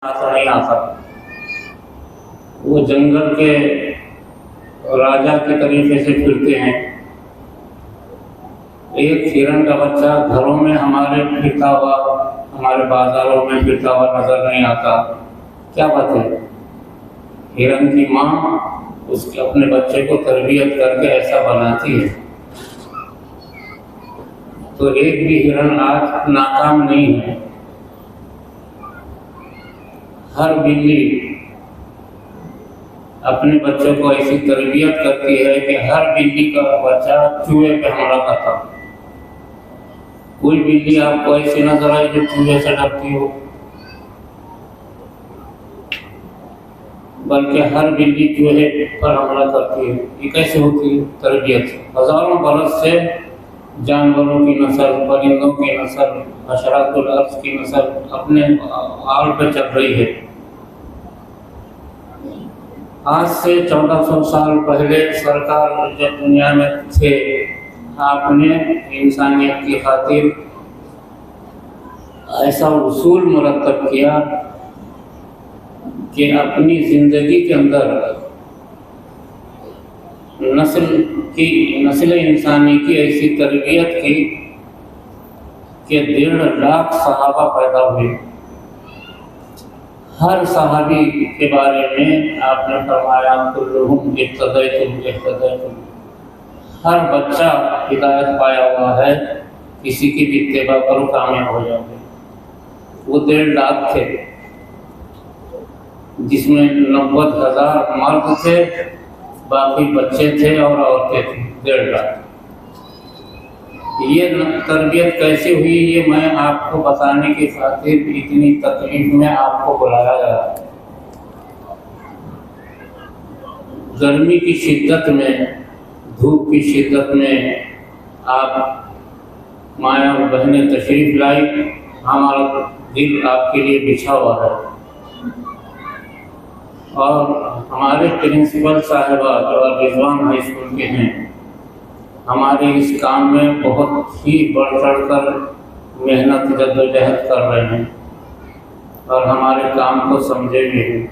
آتا نہیں آتا، وہ جنگل کے راجا کے طریقے سے پھرتے ہیں۔ ایک ہرن کا بچہ گھروں میں ہمارے پھرتا ہوا، ہمارے بازاروں میں پھرتا ہوا نظر نہیں آتا، کیا بات ہے؟ ہرن کی ماں اس کے اپنے بچے کو تربیت کر کے ایسا بناتی ہے، تو ایک بھی ہرن آج ناکام نہیں ہے۔ ہر بلی اپنے بچوں کو ایسی تربیت کرتی ہے کہ ہر بلی کا بچہ چوہے پہ حملہ کرتا۔ کوئی بلی آپ کو ایسی نظر آئی جو چوہے سے ڈرتی ہو؟ بلکہ ہر بلی چوہے پر حملہ کرتی ہے۔ یہ کیسے ہوتی ہے؟ تربیت۔ ہزاروں برس سے جانوروں کی نسل، پرندوں کی نسل، حشرات الارض کی نسل اپنے آل پہ چل رہی ہے۔ آج سے 1400 سال پہلے سرکار جب دنیا میں تھے، آپ نے انسانیت کی خاطر ایسا اصول مرتب کیا کہ اپنی زندگی کے اندر نسل انسانی کی ایسی تربیت کی کہ 1.5 لاکھ صحابہ پیدا ہوئے۔ ہر صحابی کے بارے میں آپ نے فرمایا کلہم اقتدیتم، ہر بچہ ہدایت پایا ہوا ہے، کسی کی بھی اتباع کرو کامیاب ہو جاؤ گے۔ وہ 1.5 لاکھ تھے، جس میں 90,000 مرد تھے، باقی بچے تھے اور عورتیں تھیں۔ 1.5 لاکھ۔ یہ تربیت کیسے ہوئی یہ میں آپ کو بتانے کی خاطر اتنی تکلیف میں آپ کو بلایا گیا۔ گرمی کی شدت میں، دھوپ کی شدت میں آپ مایا اور بہنیں تشریف لائی، ہمارا دل آپ کے لیے بچھا ہوا ہے۔ اور ہمارے پرنسپل صاحبہ جو رضوان ہائی اسکول کے ہیں، ہمارے اس کام میں بہت ہی بڑھ چڑھ کر محنت جدوجہد کر رہے ہیں اور ہمارے کام کو سمجھے بھی ہیں۔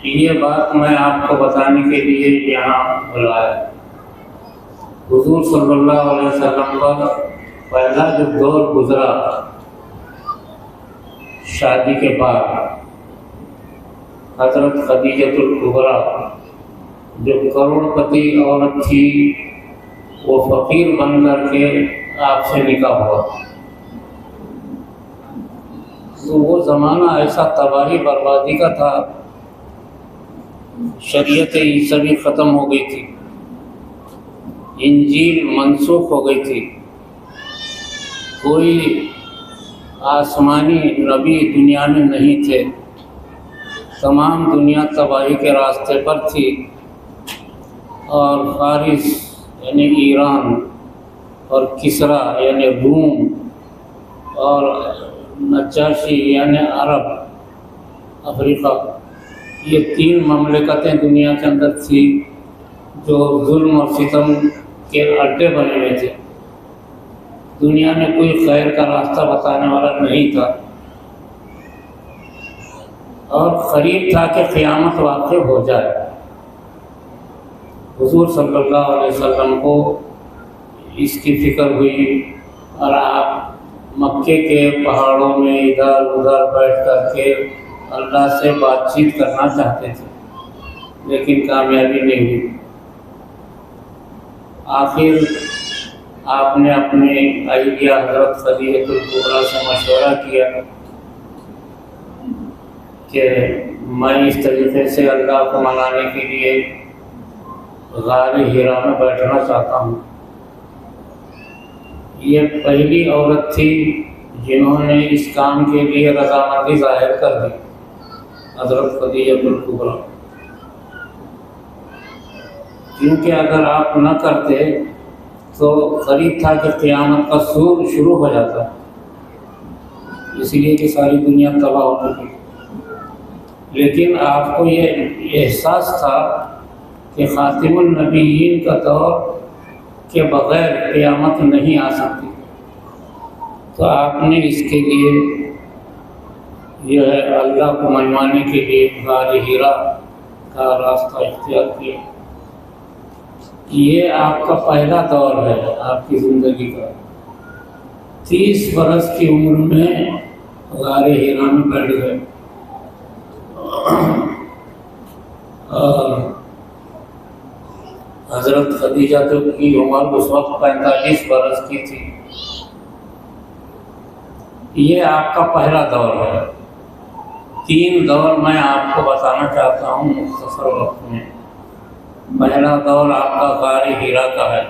یہ بات میں آپ کو بتانے کے لیے یہاں بلایا۔ حضور صلی اللہ علیہ وسلم کا پہلا جو دور گزرا شادی کے بعد، حضرت خدیجۃ الکبریٰ جو کروڑ پتی عورت تھی، وہ فقیر بن کر کے آپ سے نکاح ہوا۔ تو وہ زمانہ ایسا تباہی بربادی کا تھا، شریعت عیسوی ختم ہو گئی تھی، انجیل منسوخ ہو گئی تھی، کوئی آسمانی نبی دنیا میں نہیں تھے، تمام دنیا تباہی کے راستے پر تھی، اور فارس یعنی ایران اور کسرا یعنی روم اور نجاشی یعنی عرب افریقہ، یہ 3 مملکتیں دنیا کے اندر تھی جو ظلم اور ستم کے اڈے بنے ہوئے تھے۔ دنیا میں کوئی خیر کا راستہ بتانے والا نہیں تھا، اور قریب تھا کہ قیامت واقع ہو جائے۔ حضور صلی اللہ علیہ وسلم کو اس کی فکر ہوئی، اور آپ مکے کے پہاڑوں میں ادھر ادھر بیٹھ کر کے اللہ سے بات چیت کرنا چاہتے تھے، لیکن کامیابی نہیں ہوئی۔ آخر آپ نے اپنے اہلیہ حضرت خدیجۃ الکبریٰ سے مشورہ کیا کہ میں اس طریقے سے اللہ کو منانے کے لیے غار حرا میں بیٹھنا چاہتا ہوں۔ یہ پہلی عورت تھی جنہوں نے اس کام کے لیے رضامندی ظاہر کر دی، حضرت خدیجۃ الکبریٰ، کیونکہ اگر آپ نہ کرتے تو قریب تھا کہ قیامت کا سور شروع ہو جاتا، اس لیے کہ ساری دنیا تباہ ہو چکی۔ لیکن آپ کو یہ احساس تھا کہ خاتم النبیین کا دور کے بغیر قیامت نہیں آ سکتی، تو آپ نے اس کے لیے یہ ہے اللہ کو منوانے کے لیے غار ہیرا کا راستہ اختیار کیا۔ یہ آپ کا پہلا دور ہے آپ کی زندگی کا۔ 30 برس کی عمر میں غار ہیرا میں بیٹھ گئے، اور حضرت خدیجہ کی عمر اس وقت 45 برس کی تھی۔ یہ آپ کا پہلا دور ہے۔ 3 دور میں آپ کو بتانا چاہتا ہوں مختصر وقت میں۔ پہلا دور آپ کا غار ہیرا کا ہے،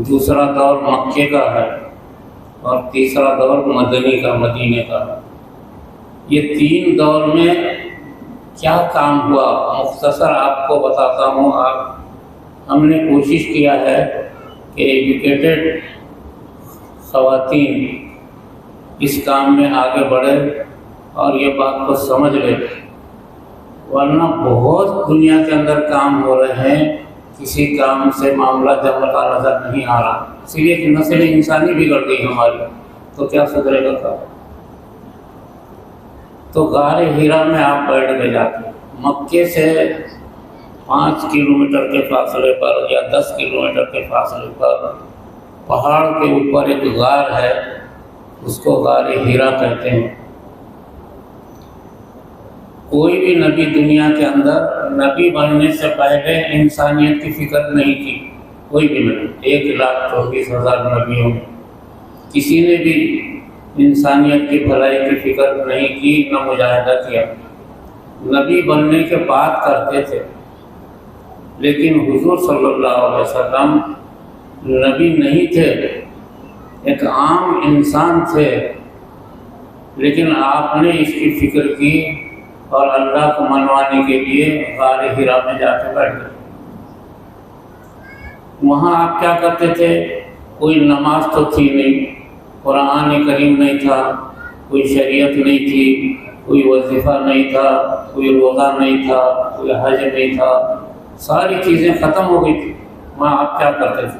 دوسرا دور مکے کا ہے، اور تیسرا دور مدنی کا، مدینے کا۔ یہ 3 دور میں کیا کام ہوا مختصر آپ کو بتاتا ہوں۔ ہم نے کوشش کیا ہے کہ ایجوکیٹڈ خواتین اس کام میں آگے بڑھے اور یہ بات کو سمجھ لے، ورنہ بہت دنیا کے اندر کام ہو رہے ہیں، کسی کام سے معاملہ جمتا نظر نہیں آ رہا، اس لیے کہ نسل انسانی بگڑ گئی ہماری، تو کیا سدھرے گا کام؟ تو غار ہیرا میں آپ بیٹھ گئے جاتے، مکے سے 5 کلومیٹر کے فاصلے پر یا 10 کلومیٹر کے فاصلے پر پہاڑ کے اوپر ایک غار ہے، اس کو غار ہیرا کہتے ہیں۔ کوئی بھی نبی دنیا کے اندر نبی بننے سے پہلے انسانیت کی فکر نہیں کی، کوئی بھی نبی، 1,24,000 نبیوں میں کسی نے بھی انسانیت کی بھلائی کی فکر نہیں کی، نہ مجاہدہ کیا۔ نبی بننے کے بعد کرتے تھے، لیکن حضور صلی اللہ علیہ وسلم نبی نہیں تھے، ایک عام انسان تھے، لیکن آپ نے اس کی فکر کی اور اللہ کو منوانے کے لیے غار ہیرا میں جا کے بیٹھ گئے۔ وہاں آپ کیا کرتے تھے؟ کوئی نماز تو تھی نہیں، قرآن کریم نہیں تھا، کوئی شریعت نہیں تھی، کوئی وظیفہ نہیں تھا، کوئی روزہ نہیں تھا، کوئی حج نہیں تھا، ساری چیزیں ختم ہو گئی تھی۔ وہاں آپ کیا کرتے تھے؟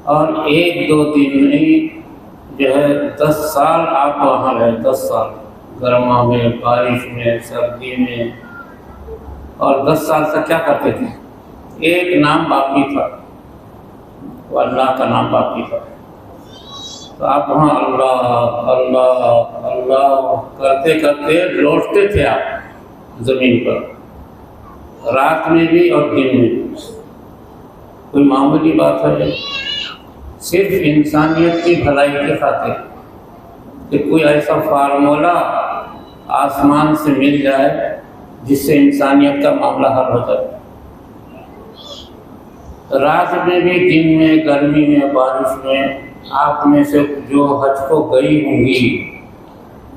اور 1-2 دن نہیں جو ہے 10 سال آپ وہاں رہے، 10 سال، گرما میں، بارش میں، سردی میں، اور 10 سال تک کیا کرتے تھے؟ ایک نام باقی تھا، وہ اللہ کا نام باقی تھا۔ تو آپ وہاں اللہ اللہ اللہ کرتے کرتے لوٹتے تھے آپ زمین پر، رات میں بھی اور دن میں بھی۔ کوئی معمولی بات ہے؟ صرف انسانیت کی بھلائی کی خاطر کہ کوئی ایسا فارمولہ آسمان سے مل جائے جس سے انسانیت کا معاملہ حل ہو جائے۔ رات میں بھی، دن میں، گرمی میں، بارش میں، آپ میں سے جو حج کو گئی ہوں گی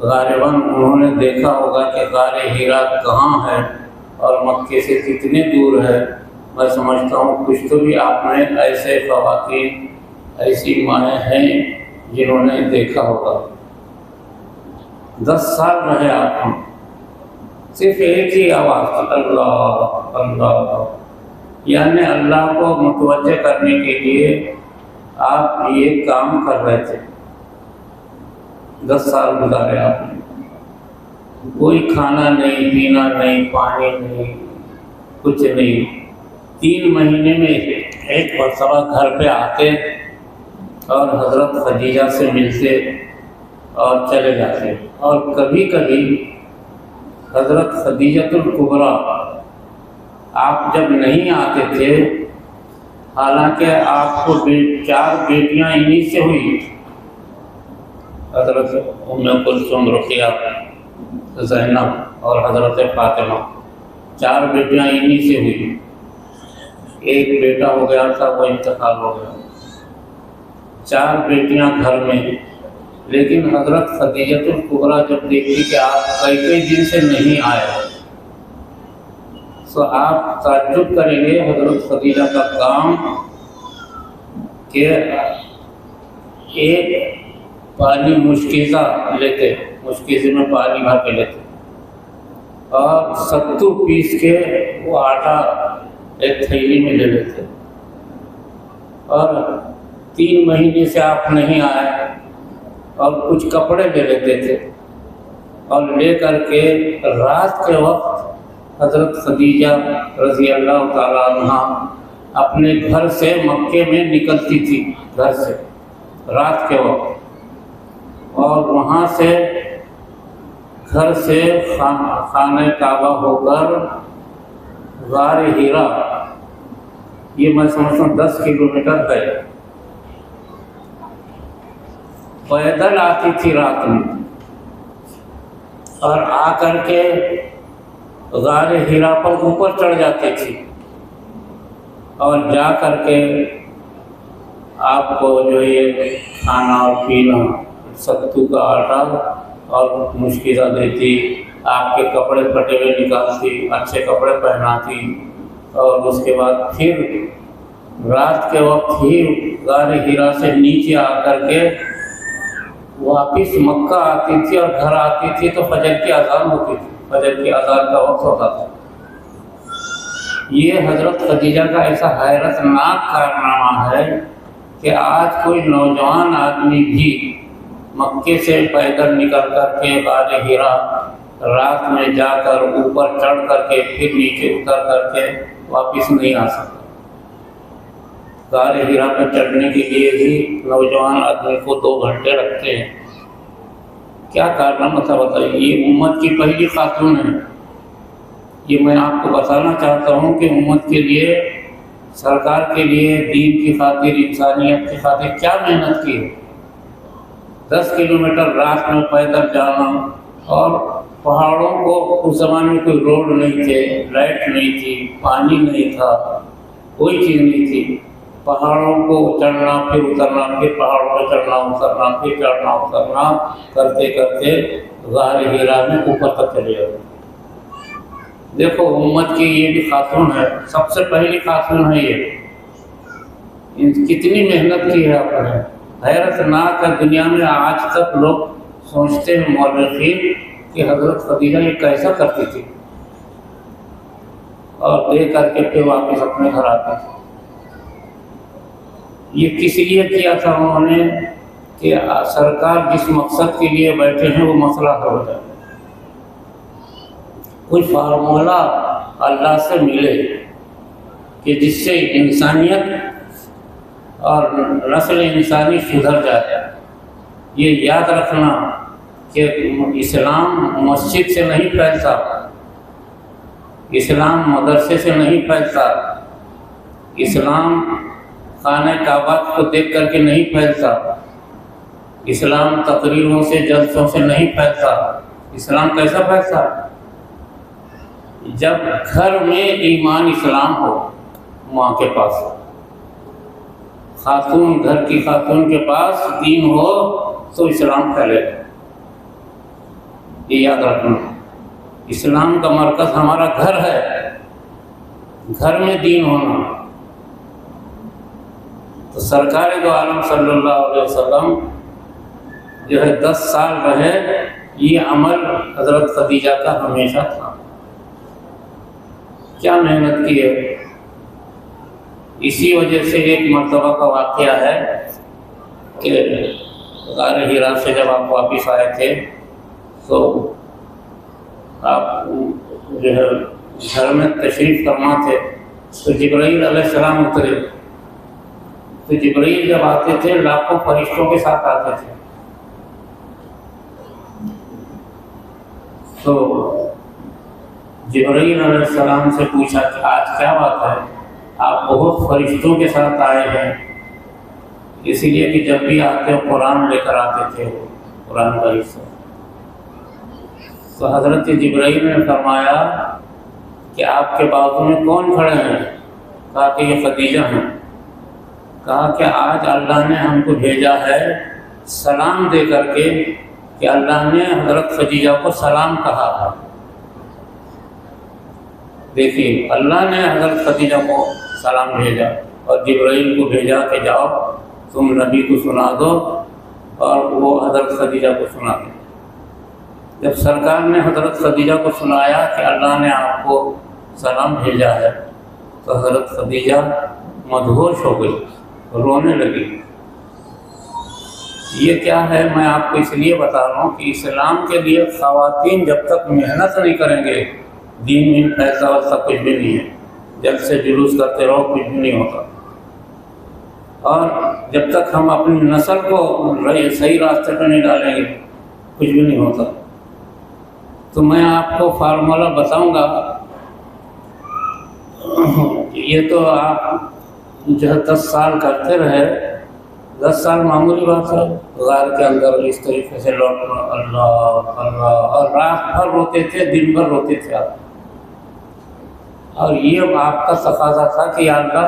غالباً انہوں نے دیکھا ہوگا کہ غار ہیرا کہاں ہے اور مکے سے کتنے دور ہے۔ میں سمجھتا ہوں کچھ تو بھی آپ میں ایسے خواتین، ایسی مائیں ہیں جنہوں نے دیکھا ہوگا۔ 10 سال رہے آپ، صرف ایک ہی آواز تھی، اللہ اللہ، یعنی اللہ کو متوجہ کرنے کے لیے آپ یہ کام کر رہے تھے۔ 10 سال گزارے آپ نے، کوئی کھانا نہیں، پینا نہیں، پانی نہیں، کچھ نہیں۔ 3 مہینے میں ایک مرتبہ گھر پہ آتے اور حضرت خدیجہ سے ملتے اور چلے جاتے، اور کبھی کبھی حضرت خدیجۃ الکبریٰ آپ جب نہیں آتے تھے، حالانکہ آپ کو 4 بیٹیاں انہی سے ہوئی، حضرت ام کلثوم، رقیہ، زینب اور حضرت فاطمہ، 4 بیٹیاں انہی سے ہوئی۔ ایک بیٹا ہو گیا تھا، وہ انتقال ہو گیا، 4 بیٹیاں گھر میں، لیکن حضرت خدیجۃ الکبریٰ جب دیکھی کہ آپ کئی دن سے نہیں آئے، تو آپ تعجب کریں گے حضرت خدیجہ کا کام کہ ایک پانی مشکیزہ لیتے، مشکیزے میں پانی بھر کے لیتے، اور 70 پیس کے وہ آٹا ایک تھیلی میں لے لیتے، اور 3 مہینے سے آپ نہیں آئے، اور کچھ کپڑے لے لیتے تھے، اور لے کر کے رات کے وقت حضرت خدیجہ رضی اللہ تعالیٰ عنہ اپنے گھر سے مکے میں نکلتی تھی، گھر سے رات کے وقت، اور وہاں سے گھر سے خانہ کعبہ ہو کر غار ہیرا، یہ میں سمجھتا ہوں 10 کلومیٹر ہے، پیدل آتی تھی رات میں، اور آ کر کے غار ہیرا پر اوپر چڑھ جاتی تھی، اور جا کر کے آپ کو جو یہ کھانا اور پینا، ستو کا آٹا اور مشکلہ دیتی، آپ کے کپڑے پھٹے ہوئے نکالتی، اچھے کپڑے پہناتی، اور اس کے بعد پھر رات کے وقت ہی غار ہیرا سے نیچے آ کر کے واپس مکہ آتی تھی، اور گھر آتی تھی تو فجر کی اذان ہوتی تھی، فجر کی اذان کا وقت ہوتا تھا۔ یہ حضرت خدیجہ کا ایسا حیرت ناک کارنامہ ہے کہ آج کوئی نوجوان آدمی بھی مکے سے پیدل نکل کر کے غار ہیرا رات میں جا کر اوپر چڑھ کر کے پھر نیچے اتر کر کے واپس نہیں آ سکتا۔ غار ہیرا پہ چڑھنے کے لیے بھی نوجوان آدمی کو 2 گھنٹے لگتے ہیں۔ کیا کارنامہ تھا بتائیے؟ یہ امت کی پہلی خاتون ہے۔ یہ میں آپ کو بتانا چاہتا ہوں کہ امت کے لیے، سرکار کے لیے، دین کی خاطر، انسانیت کی خاطر کیا محنت کی ہے۔ 10 کلومیٹر رات میں پیدل جانا، اور پہاڑوں کو اس زمانے میں کوئی روڈ نہیں تھے، لائٹ نہیں تھی، پانی نہیں تھا، کوئی چیز نہیں تھی، پہاڑوں کو چڑھنا پھر اترنا، پھر پہاڑوں پہ چڑھنا اترنا، پھر چڑھنا اترنا کرتے کرتے غار ہیرا میں اوپر تک چلے جاتے۔ دیکھو امت کی یہ بھی خاتون ہے، سب سے پہلی خاتون ہے یہ، کتنی محنت کی ہے آپ نے۔ حیرت ناک ہے، دنیا میں آج تک لوگ سوچتے ہیں مورخین کہ حضرت خدیجہ یہ کیسا کرتی تھی، اور دے کر کے پھر واپس اپنے گھر آتی تھی۔ یہ کس لیے کیا تھا انہوں نے کہ سرکار جس مقصد کے لیے بیٹھے ہیں وہ مسئلہ حل ہو جائے، کوئی فارمولہ اللہ سے ملے کہ جس سے انسانیت اور نسل انسانی سدھر جائے۔ یہ یاد رکھنا کہ اسلام مسجد سے نہیں پھیلتا، اسلام مدرسے سے نہیں پھیلتا، اسلام خانہ کعبہ کو دیکھ کر کے نہیں پھیلتا، اسلام تقریروں سے، جلسوں سے نہیں پھیلتا۔ اسلام کیسا پھیلتا؟ جب گھر میں ایمان اسلام ہو، ماں کے پاس، خاتون، گھر کی خاتون کے پاس دین ہو تو اسلام پھیلے گا۔ یہ یاد رکھنا، اسلام کا مرکز ہمارا گھر ہے، گھر میں دین ہونا۔ تو سرکار دو عالم صلی اللہ علیہ وسلم جو ہے 10 سال رہے، یہ عمل حضرت خدیجہ کا ہمیشہ تھا۔ کیا محنت کی ہے۔ اسی وجہ سے ایک مرتبہ کا واقعہ ہے کہ غار ہیرا سے جب آپ واپس آئے تھے تو آپ جو ہے گھر میں تشریف فرما تھے، تو جبرائیل علیہ السلام اترے۔ تو جبرائیل جب آتے تھے لاکھوں فرشتوں کے ساتھ آتے تھے، تو جبرائیل علیہ السلام سے پوچھا کہ آج کیا بات ہے، آپ بہت فرشتوں کے ساتھ آئے ہیں؟ اس لیے کہ جب بھی آتے قرآن لے کر آتے تھے، قرآن کا حصہ۔ تو حضرت جبرائیل نے فرمایا کہ آپ کے بازو میں کون کھڑے ہیں؟ کہا کہ یہ خدیجہ ہیں۔ کہا کہ آج اللہ نے ہم کو بھیجا ہے سلام دے کر کے، کہ اللہ نے حضرت خدیجہ کو سلام کہا۔ دیکھیے اللہ نے حضرت خدیجہ کو سلام بھیجا، اور جبرائیل کو بھیجا کہ جاؤ تم نبی کو سنا دو، اور وہ حضرت خدیجہ کو سنا دو۔ جب سرکار نے حضرت خدیجہ کو سنایا کہ اللہ نے آپ کو سلام بھیجا ہے، تو حضرت خدیجہ مدہوش ہو گئی، رونے لگی۔ یہ کیا ہے، میں آپ کو اس لیے بتا رہا ہوں کہ اسلام کے لیے خواتین جب تک محنت نہیں کریں گے، دین میں پیسہ ویسا کچھ بھی نہیں ہے، جب سے جلوس کرتے رہو کچھ بھی نہیں ہوتا، اور جب تک ہم اپنی نسل کو صحیح راستے پہ نہیں ڈالیں گے کچھ بھی نہیں ہوتا۔ تو میں آپ کو فارمولہ بتاؤں گا، یہ تو آپ جو ہے 10 سال کرتے رہے، 10 سال معمولی بات ہے، غار کے اندر اس طریقے سے لوٹنا، اللہ اللہ، اور رات بھر روتے تھے، دن بھر روتے تھے آپ، اور یہ آپ کا تقاضا تھا کہ یا اللہ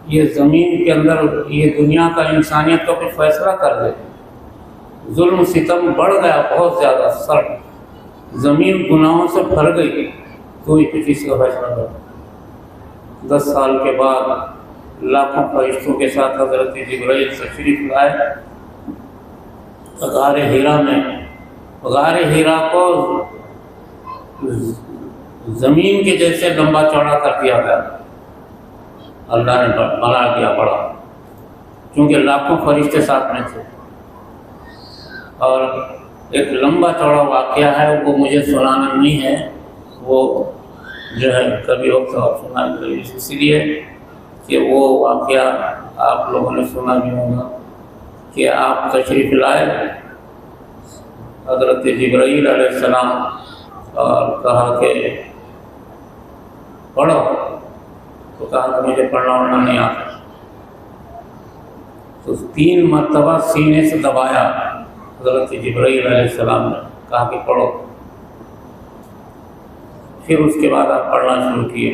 یہ زمین کے اندر یہ دنیا کا انسانیت کا کچھ فیصلہ کر دے، ظلم ستم بڑھ گیا بہت زیادہ، سر زمین گناہوں سے بھر گئی، کوئی کچھ اس کا فیصلہ کر۔ 10 سال کے بعد لاکھوں فرشتوں کے ساتھ حضرت جبرائیل تشریف لائے غار حرا میں۔ غار حرا کو زمین کے جیسے لمبا چوڑا کر دیا گیا، اللہ نے بنا دیا بڑا، کیونکہ لاکھوں فرشتے ساتھ میں تھے، اور ایک لمبا چوڑا واقعہ ہے، وہ مجھے سنانا نہیں ہے، وہ جو ہے کبھی وقت اور سنا، اس لیے کہ وہ واقعہ آپ لوگوں نے سنا بھی ہوگا کہ آپ تشریف لائے حضرت جبرائیل علیہ السلام اور کہا کہ پڑھو، تو کہا کہ مجھے پڑھنا وڑھنا نہیں آتا، تو 3 مرتبہ سینے سے دبایا حضرت جبرائیل علیہ السلام نے، کہا کہ پڑھو، پھر اس کے بعد آپ پڑھنا شروع کیے،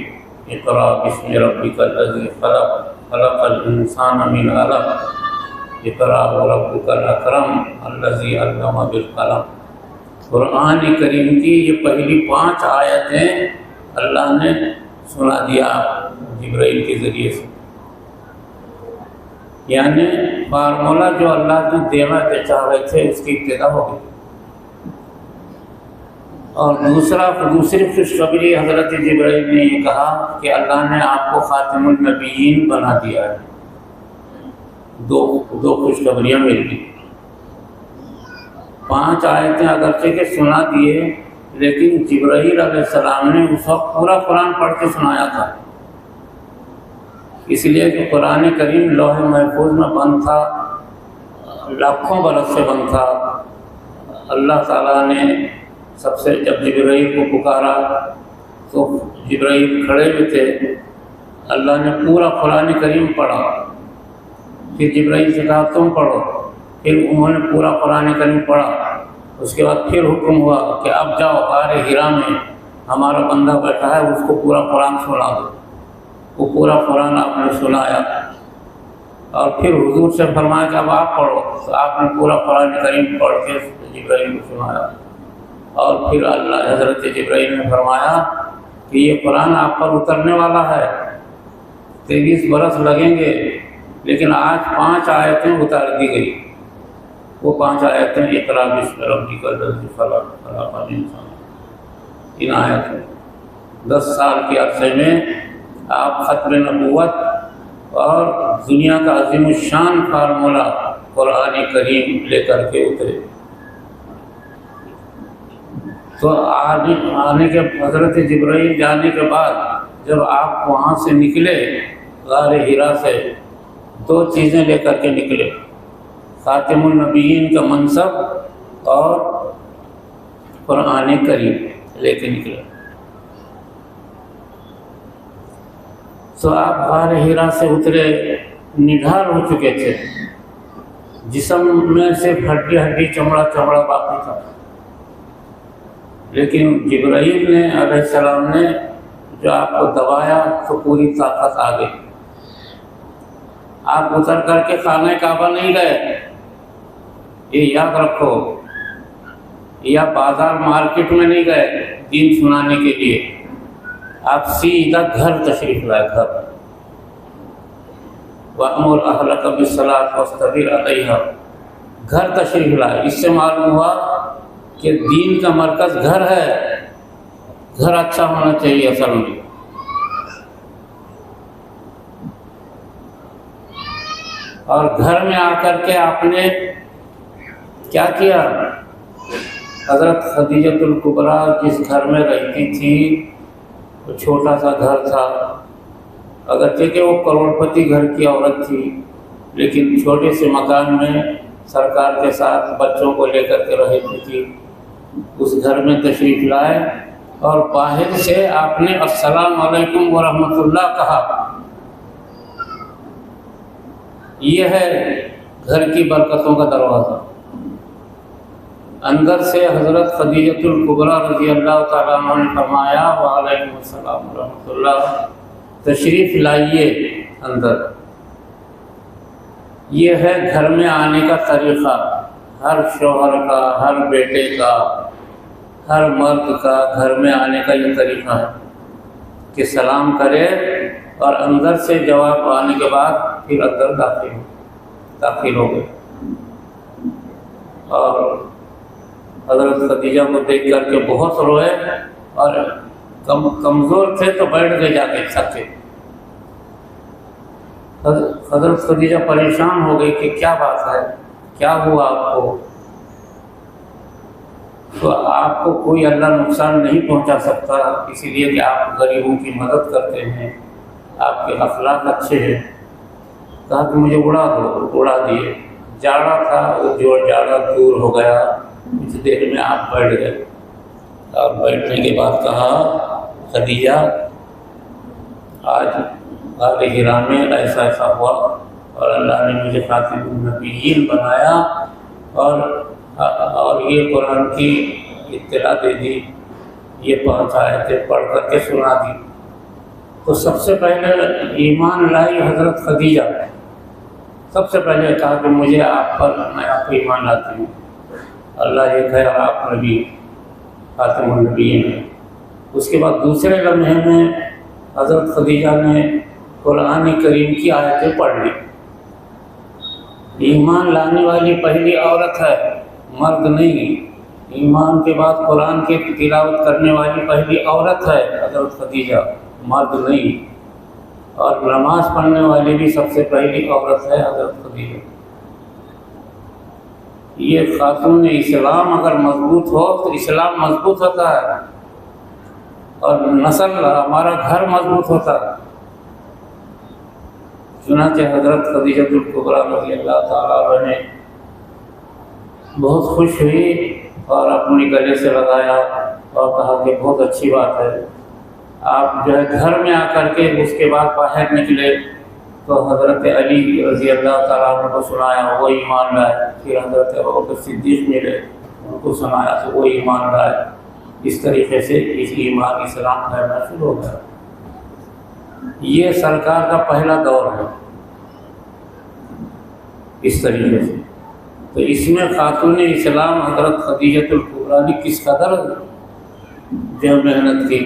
اقرأ بسم ربک الذی خلق، خلق الانسان من علق، اقرأ وربک الاکرم الذی علم بالقلم۔ قرآن کریم کی یہ پہلی 5 آیتیں اللہ نے سنا دیا جبرائیل کے ذریعے سے، یعنی فارمولہ جو اللہ نے دینا چاہ رہے تھے اس کی ابتدا ہو گئی۔ اور دوسری خوشخبری حضرت جبرائیل نے یہ کہا کہ اللہ نے آپ کو خاتم النبیین بنا دیا ہے۔ دو خوشخبریاں مل گئی۔ 5 آیتیں اگرچہ کہ سنا دیے، لیکن جبرائیل علیہ السلام نے اس وقت پورا قرآن پڑھ کے سنایا تھا، اس لیے کہ قرآن کریم لوح محفوظ میں بند تھا، لاکھوں برس سے بند تھا۔ اللہ تعالیٰ نے سب سے جب جبرائیل کو پکارا تو جبرائیل کھڑے ہوئے تھے، اللہ نے پورا قرآن کریم پڑھا، پھر جبرائیل سے کہا تم پڑھو، پھر انہوں نے پورا قرآن کریم پڑھا، اس کے بعد پھر حکم ہوا کہ اب جاؤ غار حرا میں ہمارا بندہ بیٹھا ہے، اس کو پورا قرآن سنا دو۔ وہ پورا قرآن آپ نے سنایا، اور پھر حضور سے فرمایا کہ اب آپ پڑھو، تو آپ نے پورا قرآن کریم پڑھ کے جبرائیل کو سنایا، اور پھر اللہ حضرت جبرائیل نے فرمایا کہ یہ قرآن آپ پر اترنے والا ہے، 23 برس لگیں گے، لیکن آج 5 آیتیں اتار دی گئی۔ وہ 5 آیتیں اقرأ بسم ربک الذی خلق، خلق الانسان، ان آیتیں 10 سال کے عرصے میں آپ ختم نبوت اور دنیا کا عظیم الشان فارمولہ قرآن کریم لے کر کے اترے۔ تو آنے کے حضرت جبرائیل جانے کے بعد جب آپ وہاں سے نکلے غار حرا سے، 2 چیزیں لے کر کے نکلے، خاتم النبیین کا منصب اور قرآن کریم لے کے نکلے۔ تو آپ غار حرا سے اترے، نڈھال ہو چکے تھے، جسم میں صرف ہڈی چمڑا باقی تھا، لیکن جبرائیل نے علیہ السلام نے جو آپ کو دبایا تو پوری طاقت آ گئی۔ آپ اتر کر کے خانہ کعبہ نہیں گئے، یہ یاد رکھو، یا بازار مارکیٹ میں نہیں گئے دین سنانے کے لیے، آپ سیدھا گھر تشریف لائے، گھر۔ وَأْمُرْ أَهْلَكَ بِالصَّلَاةِ وَاصْطَبِرْ عَلَيْهَا، گھر تشریف لائے۔ اس سے معلوم ہوا کہ دین کا مرکز گھر ہے، گھر اچھا ہونا چاہیے اصل میں۔ اور گھر میں آ کر کے آپ نے کیا کیا؟ حضرت خدیجۃ الکبریٰ جس گھر میں رہتی تھی وہ چھوٹا سا گھر تھا، اگرچہ کہ وہ کروڑ پتی گھر کی عورت تھی، لیکن چھوٹے سے مکان میں سرکار کے ساتھ بچوں کو لے کر کے رہتی تھی۔ اس گھر میں تشریف لائے اور باہر سے آپ نے السلام علیکم ورحمۃ اللہ کہا۔ یہ ہے گھر کی برکتوں کا دروازہ۔ اندر سے حضرت خدیجۃ الکبریٰ رضی اللہ تعالیٰ عنہ نے فرمایا وعلیکم السلام ورحمۃ اللہ، تشریف لائیے اندر۔ یہ ہے گھر میں آنے کا طریقہ، ہر شوہر کا، ہر بیٹے کا، ہر مرد کا گھر میں آنے کا یہ طریقہ ہے کہ سلام کرے اور اندر سے جواب آنے کے بعد پھر اندر داخل ہو گئے۔ اور حضرت خدیجہ کو دیکھ کر کے بہت روئے اور کمزور تھے تو بیٹھ گئے جا کے تھکے۔ حضرت خدیجہ پریشان ہو گئی کہ کیا بات ہے، کیا ہوا آپ کو؟ تو آپ کو کوئی اللہ نقصان نہیں پہنچا سکتا، اسی لیے کہ آپ غریبوں کی مدد کرتے ہیں، آپ کے اخلاق اچھے ہیں۔ کہا کہ مجھے اڑا دو، اڑا دیے۔ جاڑا تھا، وہ جو جاڑا دور ہو گیا، کچھ دیر میں آپ بیٹھ گئے۔ اور بیٹھنے کے بعد کہا خدیجہ آج غار حرا میں ایسا ایسا ہوا اور اللہ نے مجھے خاتم النبیین بنایا اور یہ قرآن کی اطلاع دے دی، یہ 5 آیتیں پڑھ کر کے سنا دی۔ تو سب سے پہلے ایمان لائی حضرت خدیجہ، سب سے پہلے کہا کہ مجھے آپ پر، میں آپ کو ایمان لاتی ہوں، اللہ ایک ہے اور آپ نبی خاتم النبیین ہیں۔ اس کے بعد دوسرے لمحے میں حضرت خدیجہ نے قرآن کریم کی آیتیں پڑھ لی۔ ایمان لانے والی پہلی عورت ہے، مرد نہیں۔ ایمان کے بعد قرآن کی تلاوت کرنے والی پہلی عورت ہے حضرت خدیجہ، مرد نہیں۔ اور نماز پڑھنے والی بھی سب سے پہلی عورت ہے حضرت خدیجہ۔ یہ خاتون اسلام اگر مضبوط ہو تو اسلام مضبوط ہوتا ہے اور نسل ہمارا گھر مضبوط ہوتا ہے۔ چنانچہ حضرت خدیجۃ الکبریٰ رضی اللہ تعالیٰ عنہ نے بہت خوش ہوئی اور اپنے گلے سے لگایا اور کہا کہ بہت اچھی بات ہے، آپ جو ہے گھر میں آ کر کے اس کے بعد باہر نکلے تو حضرت علی رضی اللہ تعالیٰ عنہ کو سنایا، وہ ایمان لائے۔ پھر حضرت ابوبکر صدیق ملے، ان کو سنایا تو وہ ایمان لائے۔ اس طریقے سے اس ایمان اسلام پھیلنا شروع ہو گیا۔ یہ سرکار کا پہلا دور ہے اس طریقے سے۔ تو اس میں خاتون اسلام حضرت خدیجۃ الکبریٰ نے کس قدر جو محنت کی۔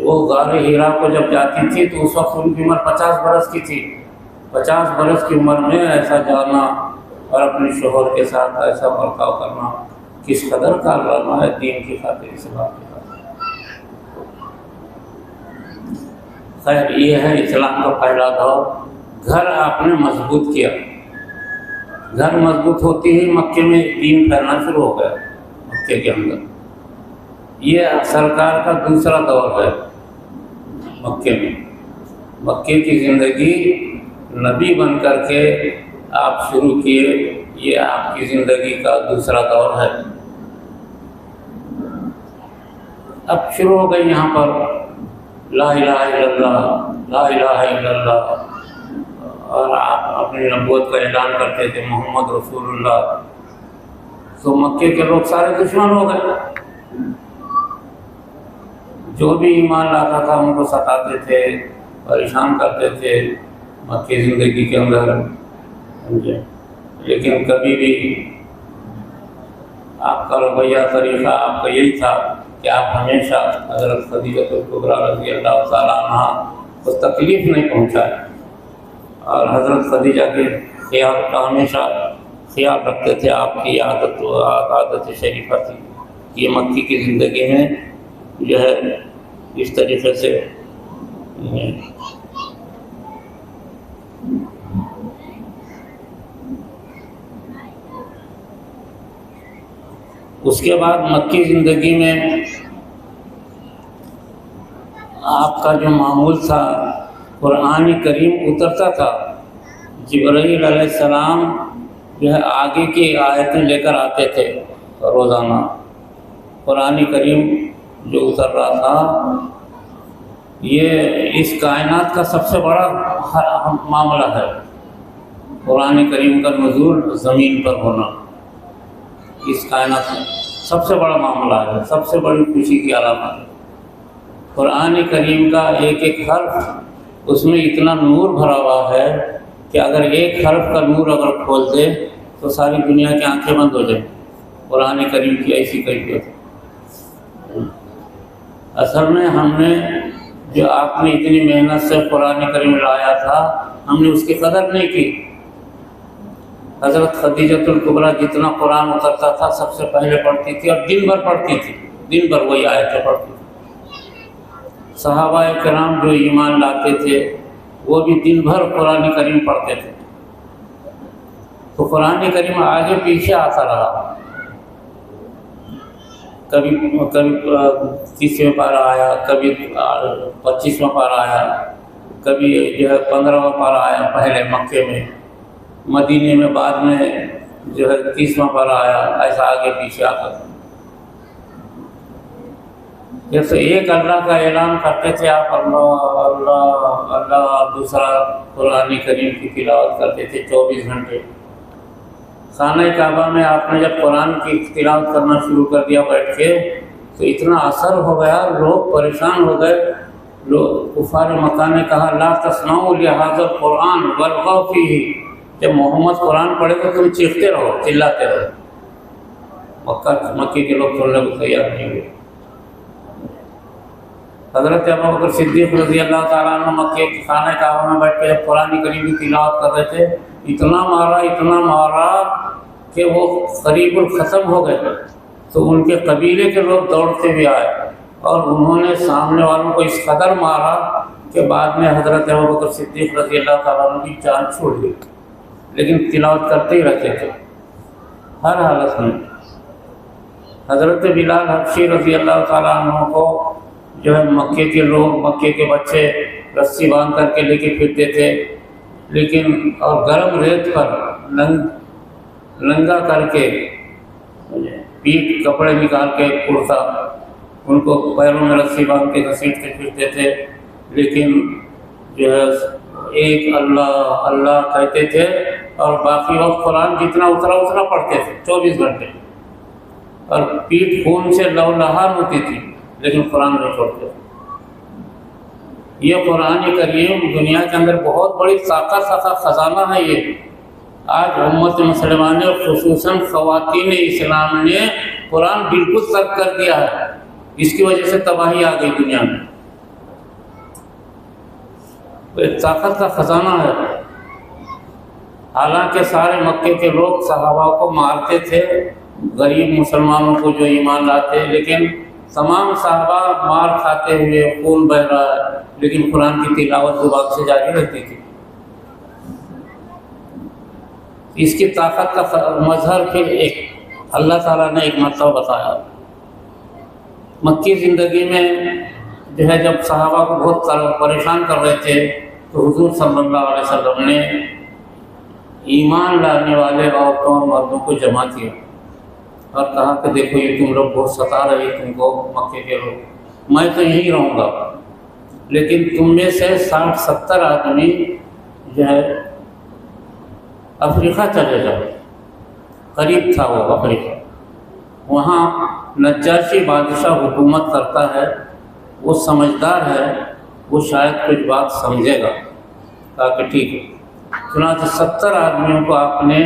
وہ غار حرا کو جب جاتی تھی تو اس وقت ان کی عمر 50 برس کی تھی۔ 50 برس کی عمر میں ایسا جانا اور اپنے شوہر کے ساتھ ایسا برتاؤ کرنا کس قدر کارنامہ ہے دین کی خاطر، اسلام کی خاطر۔ خیر یہ ہے اسلام کا پہلا دور۔ گھر آپ نے مضبوط کیا، گھر مضبوط ہوتی ہی مکے میں دین پھیلنا شروع ہو گیا مکے کے اندر۔ یہ سرکار کا دوسرا دور ہے مکے میں۔ مکے کی زندگی نبی بن کر کے آپ شروع کیے، یہ آپ کی زندگی کا دوسرا دور ہے۔ اب شروع ہو گئی یہاں پر لا الہ الا اللہ، لا الہ الا اللہ، اور آپ اپنی نبوت کا اعلان کرتے تھے محمد رسول اللہ۔ تو مکے کے لوگ سارے دشمن ہو گئے، جو بھی ایمان لاتا تھا ان کو ستاتے تھے، پریشان کرتے تھے مکی زندگی کے اندر۔ لیکن کبھی بھی آپ کا رویہ طریقہ آپ کا یہی تھا کہ آپ ہمیشہ حضرت خدیجۃ الکبریٰ رضی اللہ تعالیٰ عنہ کو تکلیف نہیں پہنچائے، اور حضرت خدیجہ کے خیال کا ہمیشہ خیال رکھتے تھے۔ آپ کی عادت شریفہ تھی، یہ مکی کی زندگی میں جو ہے اس طریقے سے اس کے بعد مکی زندگی میں آپ کا جو معمول تھا، قرآن کریم اترتا تھا، جبرائیل علیہ السلام جو ہے آگے کی آیتیں لے کر آتے تھے روزانہ۔ قرآن کریم جو اتر رہا تھا یہ اس کائنات کا سب سے بڑا معاملہ ہے، قرآن کریم کا نزول زمین پر ہونا اس کائنات میں سب سے بڑا معاملہ ہے، سب سے بڑی خوشی کی علامت ہے۔ قرآن کریم کا ایک ایک حرف اس میں اتنا نور بھرا ہوا ہے کہ اگر ایک حرف کا نور اگر کھول دے تو ساری دنیا کی آنکھیں بند ہو جائیں۔ قرآن کریم کی ایسی کیفیت ہے۔ اصل میں ہم نے جو آپ نے اتنی محنت سے قرآن کریم لایا تھا، ہم نے اس کی قدر نہیں کی۔ حضرت خدیجۃ الکبریٰ جتنا قرآن اترتا تھا سب سے پہلے پڑھتی تھی اور دن بھر پڑھتی تھی، دن بھر وہی آیتیں پڑھتی تھی۔ صحابہ کرام جو ایمان لاتے تھے وہ بھی دن بھر قرآن کریم پڑھتے تھے۔ تو قرآن کریم آگے پیچھے آتا رہا، کبھی 30واں پارہ آیا، کبھی 25واں پارہ آیا، کبھی جو ہے 15واں پارہ آیا پہلے مکے میں، مدینے میں بعد میں جو ہے 30واں پارہ آیا، ایسا آگے پیچھے آتا تھا۔ جیسے ایک اللہ کا اعلان کرتے تھے آپ، اللہ اللہ اللہ، دوسرا قرآن کریم کی تلاوت کرتے تھے 24 گھنٹے۔ خانہ کعبہ میں آپ نے جب قرآن کی تلاوت کرنا شروع کر دیا بیٹھ کے تو اتنا اثر ہو گیا، لوگ پریشان ہو گئے۔ لوگ کفار مکہ نے کہا لا تسمعوا لہذا القرآن والغوا فیہ، جب محمد قرآن پڑھے تو تم چیختے رہو، چلاتے رہو۔ مکے کے لوگ سننے کو تیار نہیں ہوئے۔ حضرت ابوبکر صدیق رضی اللہ تعالیٰ عنہ مکے کے خانہ کعبہ میں بیٹھ کے جب قرآن کریم کی تلاوت کر رہے تھے، اتنا مارا کہ وہ قریب الختم ہو گئے۔ تو ان کے قبیلے کے لوگ دوڑتے بھی آئے اور انہوں نے سامنے والوں کو اس قدر مارا کہ بعد میں حضرت ابوبکر صدیق رضی اللہ تعالیٰ عنہ کی جان چھوڑ گئی، لیکن تلاوت کرتے ہی رہتے تھے ہر حالت میں۔ حضرت بلال حبشی رضی اللہ تعالیٰ عنہ کو جو ہے مکے کے لوگ، مکے کے بچے رسی باندھ کر کے لے کے پھرتے تھے، لیکن اور گرم ریت پر ننگا کر کے پیٹ کپڑے نکال کے کرتا ان کو پیروں میں رسی باندھ کے گھسیٹتے پھرتے تھے، لیکن جو ہے ایک اللہ اللہ کہتے تھے اور باقی وقت قرآن جتنا اترا پڑھتے تھے 24 گھنٹے، اور پیٹ خون سے لہولہان ہوتی تھی لیکن قرآن نہیں چھوڑتے۔ یہ قرآن کریم دنیا کے اندر بہت بڑی طاقت کا خزانہ ہے۔ یہ آج امت مسلمانہ خصوصاً خواتین اسلام نے قرآن بالکل ترک کر دیا ہے، جس کی وجہ سے تباہی آ گئی دنیا میں۔ ایک طاقت کا خزانہ ہے۔ حالانکہ سارے مکے کے لوگ صحابہ کو مارتے تھے، غریب مسلمانوں کو جو ایمان لاتے، لیکن تمام صحابہ مار کھاتے ہوئے، خون بہہ رہا ہے، لیکن قرآن کی تلاوت زبان سے جاری رہتی تھی۔ اس کی طاقت کا مظہر پھر ایک اللہ تعالیٰ نے ایک مرتبہ بتایا۔ مکی زندگی میں جو ہے جب صحابہ کو بہت پریشان کر رہے تھے تو حضور صلی اللہ علیہ وسلم نے ایمان لانے والے عورتوں اور مردوں کو جمع کیا اور کہا کہ دیکھو یہ تم لوگ بہت ستا رہے تم کو مکے کے لوگ، میں تو یہیں رہوں گا، لیکن تم میں سے 60-70 آدمی جو ہے افریقہ چلے جاؤ۔ قریب تھا وہ افریقہ، وہاں نجاشی بادشاہ حکومت کرتا ہے، وہ سمجھدار ہے، وہ شاید کچھ بات سمجھے گا۔ کہا کہ ٹھیک ہے۔ چنانچہ 70 آدمیوں کو آپ نے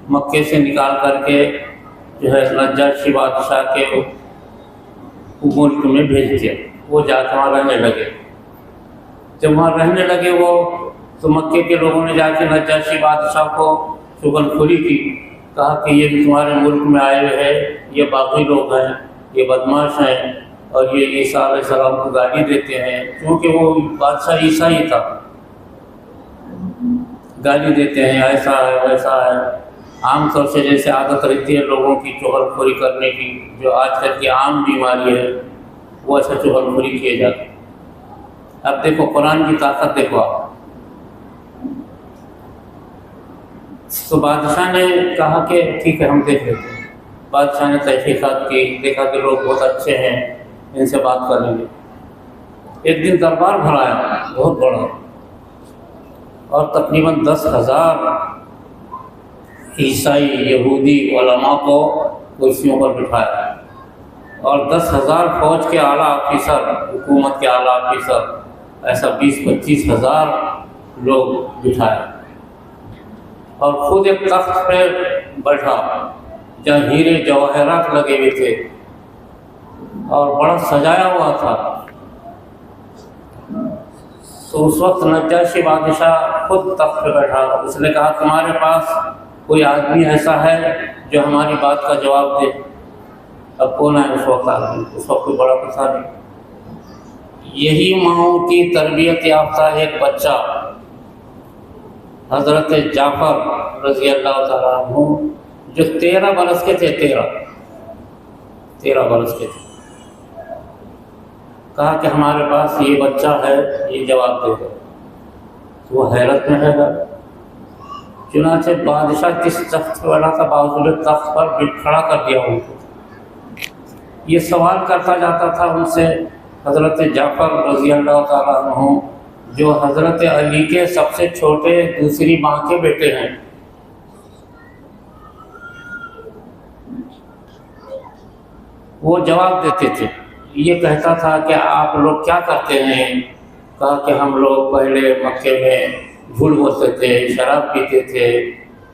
مکے سے نکال کر کے جو ہے نجاشی بادشاہ کے ملک میں بھیج دیا۔ وہ جا کے وہاں رہنے لگے۔ جب وہاں رہنے لگے وہ تو مکے کے لوگوں نے جا کے نجاشی بادشاہ کو چغل خوری کی، کہا کہ یہ بھی تمہارے ملک میں آئے ہوئے ہیں، یہ باقی لوگ ہیں، یہ بدماش ہیں اور یہ عیسیٰ علیہ السلام کو گالی دیتے ہیں، کیونکہ وہ بادشاہ عیسیٰ ہی تھا، گالی دیتے ہیں، ایسا ہے ویسا ہے۔ عام طور سے جیسے عادت رہتی ہے لوگوں کی چغل خوری کرنے کی، جو آج کل کی عام بیماری ہے، وہ ایسا چغل خوری کیے جاتے ہیں۔ اب دیکھو قرآن کی طاقت دیکھو آپ۔ تو بادشاہ نے کہا کہ ٹھیک ہے ہم دیکھ لیتے ہیں۔ بادشاہ نے تحقیقات کی، دیکھا کہ لوگ بہت اچھے ہیں، ان سے بات کر لیں گے۔ ایک دن دربار بھرایا بہت بڑا، اور تقریباً 10,000 عیسائی یہودی علماء کو کرسیوں پر بٹھایا، اور 10,000 فوج کے اعلیٰ آفیسر، حکومت کے اعلیٰ آفیسر، ایسا 20-25 ہزار لوگ بٹھائے، اور خود ایک تخت پہ بیٹھا جہاں ہیرے جواہرات لگے ہوئے تھے اور بڑا سجایا ہوا تھا۔ تو اس وقت نجاشی بادشاہ خود تخت پہ بیٹھا، اس نے کہا تمہارے پاس کوئی آدمی ایسا ہے جو ہماری بات کا جواب دے؟ اب کون ہے اس وقت آدمی؟ اس وقت کوئی بڑا پتہ نہیں۔ یہی ماؤں کی تربیت یافتہ ایک بچہ حضرت جعفر رضی اللہ تعالیٰ عنہ، جو 13 برس کے تھے، 13 برس کے تھے، کہا کہ ہمارے پاس یہ بچہ ہے، یہ جواب دے گا۔ وہ حیرت میں ہے گا۔ چنانچہ بادشاہ جس تخت پر بیٹھا تھا باوجود تخت پر کھڑا کر دیا ان کو۔ یہ سوال کرتا جاتا تھا ان سے حضرت جعفر رضی اللہ تعالیٰ عنہ، جو حضرت علی کے سب سے چھوٹے دوسری ماں کے بیٹے ہیں۔ وہ جواب دیتے تھے، یہ کہتا تھا کہ آپ لوگ کیا کرتے ہیں؟ کہا کہ ہم لوگ پہلے مکے میں جھوٹ بولتے تھے، شراب پیتے تھے،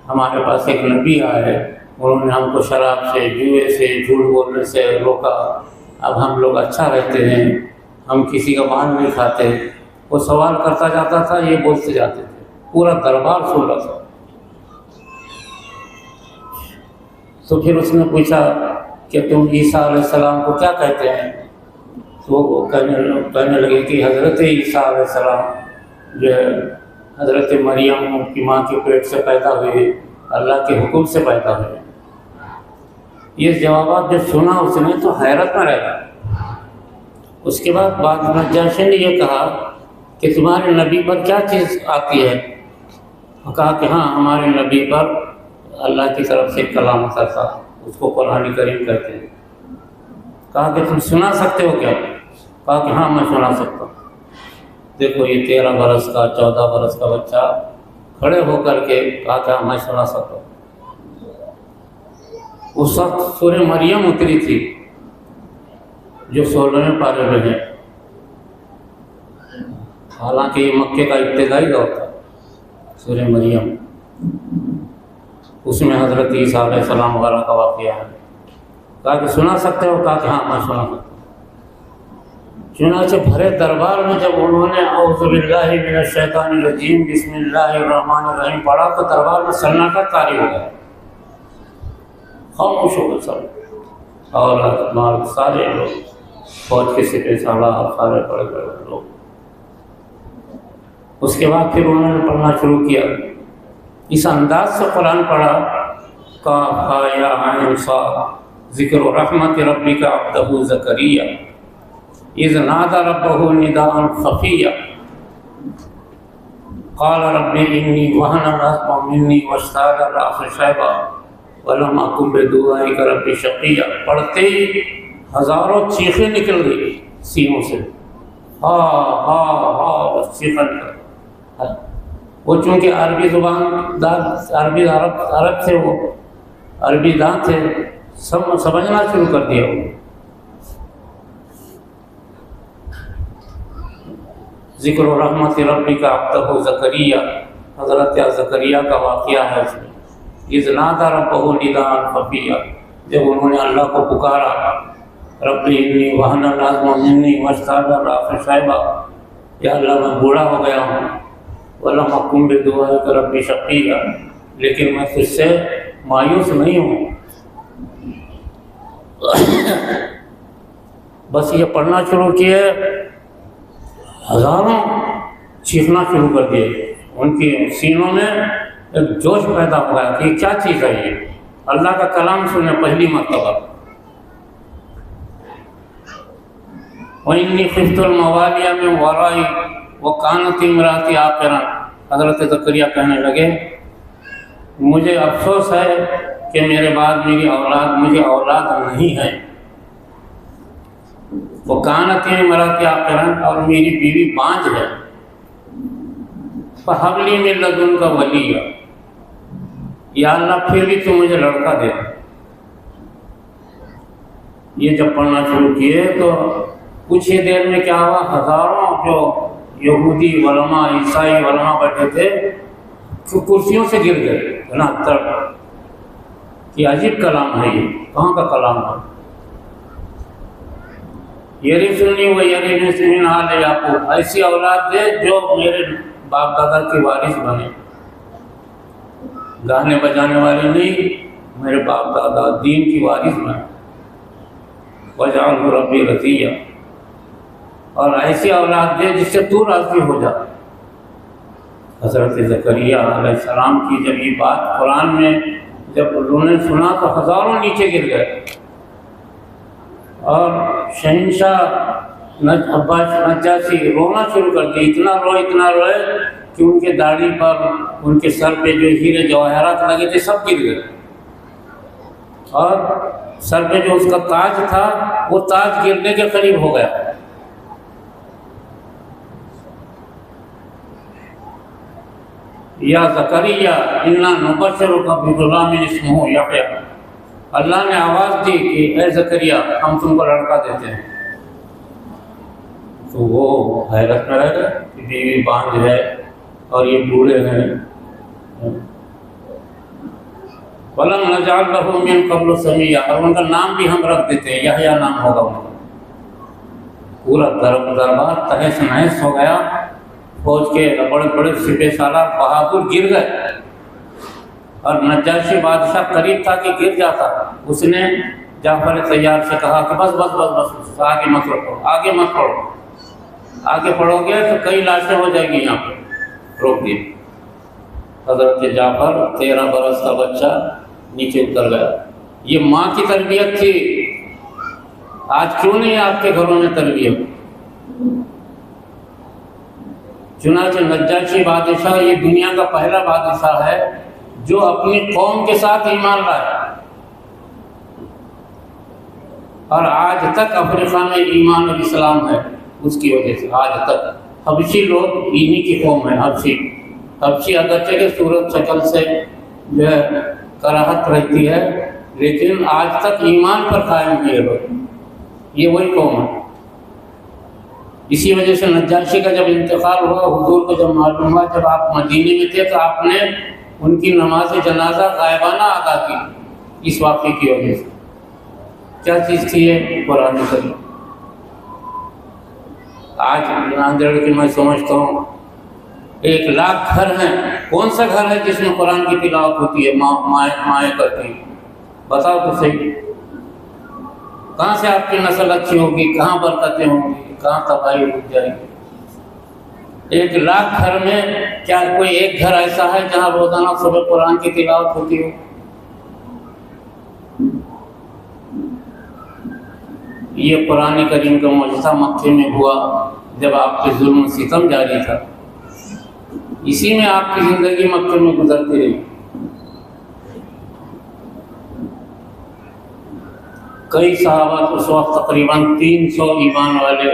ہمارے پاس ایک نبی آئے، انہوں نے ہم کو شراب سے، جوئے سے، جھوٹ بولنے سے روکا، اب ہم لوگ اچھا رہتے ہیں، ہم کسی کا مال نہیں کھاتے۔ وہ سوال کرتا جاتا تھا، یہ بولتے جاتے تھے، پورا دربار سن رہا تھا۔ تو پھر اس نے پوچھا کہ تم عیسیٰ علیہ السلام کو کیا کہتے ہیں؟ تو وہ کہنے لگے کہ حضرت عیسیٰ علیہ السلام جو ہے حضرت مریم کی ماں کے پیٹ سے پیدا ہوئے، اللہ کے حکم سے پیدا ہوئے۔ یہ جوابات جو سنا اس نے تو حیرت میں رہ گیا۔ اس کے بعد نجاشی نے یہ کہا کہ تمہارے نبی پر کیا چیز آتی ہے؟ کہا کہ ہاں ہمارے نبی پر اللہ کی طرف سے کلام اترتا، اس کو قرآن کریم کہتے ہیں۔ کہا کہ تم سنا سکتے ہو کیا؟ کہا کہ ہاں میں سنا سکتا ہوں۔ دیکھو یہ 13 برس کا 14 برس کا بچہ کھڑے ہو کر کے کہا کہ ہاں میں سنا سکتا ہوں۔ اس وقت سورہ مریم اتری تھی جو 16ویں پارے میں ہے، حالانکہ یہ مکے کا ابتدائی دور تھا۔ سورہ مریم، اس میں حضرت عیسیٰ علیہ السلام وغیرہ کا واقعہ ہے۔ کہا کہ سنا سکتے ہو؟ کہا کہ ہاں میں سنا سکتا ہوں۔ چنانچہ بھرے دربار میں جب انہوں نے اعوذ باللہ من الشیطان الرجیم بسم اللہ الرحمن الرحیم پڑھا تو دربار میں سناٹا طاری ہو گیا، خاموش ہو گئے سب، اور مرد سارے لوگ، فوج کے سپہ سالار سارے بڑے بڑے لوگ۔ اس کے بعد پھر انہوں نے پڑھنا شروع کیا، اس انداز سے قرآن پڑھا، کاف ہا یا عین صاد ذکر رحمت ربک عبدہ زکریا اذ نادى ربه نداء خفيا قال رب انی وهن العظم منی واشتعل الرأس شیبا ولم اکن بدعائک رب شقیا۔ پڑھتے ہی ہزاروں چیخیں نکل گئی سینوں سے، ہا ہا ہا، بس چیخیں نکل۔ وہ چونکہ عربی زبان دان، عرب تھے، وہ عربی دان تھے، سمجھنا شروع کر دیا۔ وہ ذکر و رحمت ربی کا عبدہ زکریا، حضرت زکریا کا واقعہ ہے اس میں۔ اذ نادى ربہ نداء خفیا، جب انہوں نے اللہ کو پکارا، رب انی وہن العظم منی واشتعل الرأس شیبا، یا اللہ میں بوڑھا ہو گیا ہوں، ولم اکن بدعائک رب شقیا، لیکن میں تجھ سے مایوس نہیں ہوں۔ بس یہ پڑھنا شروع کیے، ہزاروں چیخنا شروع کر دیے، ان کی سینوں میں ایک جوش پیدا ہو گیا کہ کیا چیز ہے یہ، اللہ کا کلام سنے پہلی مرتبہ۔ وَإِنِّي خِفْتُ الْمَوَالِيَ مِنْ وَرَائِي وَكَانَتِ امْرَأَتِي عَاقِرًا۔ حضرت زکریا کہنے لگے مجھے افسوس ہے کہ میرے بعد مجھے اولاد نہیں ہے، وَكَانَتِ امْرَأَتِي عَاقِرًا، اور میری بیوی بانجھ ہے، فَهَبْ لِي مِن لَّدُنكَ وَلِيًّا، یا اللہ پھر بھی تو مجھے لڑکا دے۔ یہ جب پڑھنا شروع کیے تو کچھ ہی دیر میں کیا ہوا، ہزاروں جو یہودی علماء، عیسائی علماء بیٹھے تھے کرسیوں سے گر گئے، اتنا تڑ کہ عجیب کلام ہے، یہ کہاں کا کلام ہے؟ یرثنی ویرث من آل یعقوب، ایسی اولاد دے جو میرے باپ دادا کے وارث بنے، گانے بجانے والے نہیں، میرے باپ دادا دین کی وارث بنے، وَاجْعَلْهُ رَبِّي رَضِيًّا، اور ایسی اولاد دے جس سے تو راضی ہو جا۔ حضرت زکریا علیہ السلام کی جب یہ بات قرآن میں جب انہوں نے سنا تو ہزاروں نیچے گر گئے، اور شہنشاہ عباس نجاشی رونا شروع کر دیا، اتنا روئے کہ ان کے داڑھی پر، ان کے سر پہ جو ہیرے جواہرات لگے تھے سب گر گئے، اور سر پہ جو اس کا تاج تھا وہ تاج گرنے کے قریب ہو گیا۔ یا زکریا انا نبشرک بغلام اسمہ یحییٰ، اللہ نے آواز دی کہ اے زکریا ہم تم کو لڑکا دیتے ہیں۔ تو وہ حیرت میں رہ گئے کہ بیوی بانجھ ہے اور یہ بوڑھے ہیں۔ وَلَمْ نَجْعَلْ لَهُ مِن قَبْلُ سَمِيًّا، اور ان کا نام بھی ہم رکھ دیتے ہیں، یحییٰ نام ہوگا ان کا۔ پورا دربار تہس نہس ہو گیا، فوج کے بڑے بڑے سپہ سالار بہادر گر گئے، اور نجاشی بادشاہ قریب تھا کہ گر جاتا۔ اس نے جعفر طیار سے کہا کہ بس بس بس بس آگے مت پڑھو، آگے مت پڑھو، آگے پڑھو گے تو کئی لاشیں ہو جائیں گی یہاں پہ، روک دیے۔ حضرت جعفر 13 برس کا بچہ نیچے اتر گیا۔ یہ ماں کی تربیت تھی، آج کیوں نہیں آپ کے گھروں میں تربیت؟ چنانچہ نجاشی بادشاہ یہ دنیا کا پہلا بادشاہ ہے جو اپنی قوم کے ساتھ ایمان لائے، اور آج تک افریقہ میں ایمان اور اسلام ہے اس کی وجہ سے، آج تک حبشی لوگ انہی کی قوم ہے۔ حبشی اگرچہ کہ صورت شکل سے جو ہے کراہت رہتی ہے، لیکن آج تک ایمان پر قائم ہے لوگ، یہ وہی قوم ہے۔ اسی وجہ سے نجاشی کا جب انتقال ہوا، حضور کو جب معلوم ہوا، جب آپ مدینے میں تھے تو آپ نے ان کی نماز جنازہ غائبانہ ادا کی، اس واقعے کی وجہ سے۔ کیا چیز تھی یہ؟ قرآن کریم۔ آج ناندیڑ کی میں سمجھتا ہوں 1 لاکھ گھر ہیں، کون سا گھر ہے جس میں قرآن کی تلاوت ہوتی ہے، مائیں کرتی ہیں؟ بتاؤ تو صحیح، کہاں سے آپ کی نسل اچھی ہوگی، کہاں برکتیں ہوں گی، کہاں تباہی رک جائے گی؟ 1 لاکھ گھر میں کیا کوئی ایک گھر ایسا ہے جہاں روزانہ صبح قرآن کی تلاوت ہوتی ہو؟ یہ قرآن کریم کا معجزہ مکے میں ہوا جب آپ کے ظلم و ستم جاری تھا، اسی میں آپ کی زندگی مکے میں گزرتی رہی۔ کئی صحابہ اس وقت تقریباً 300 ایمان والے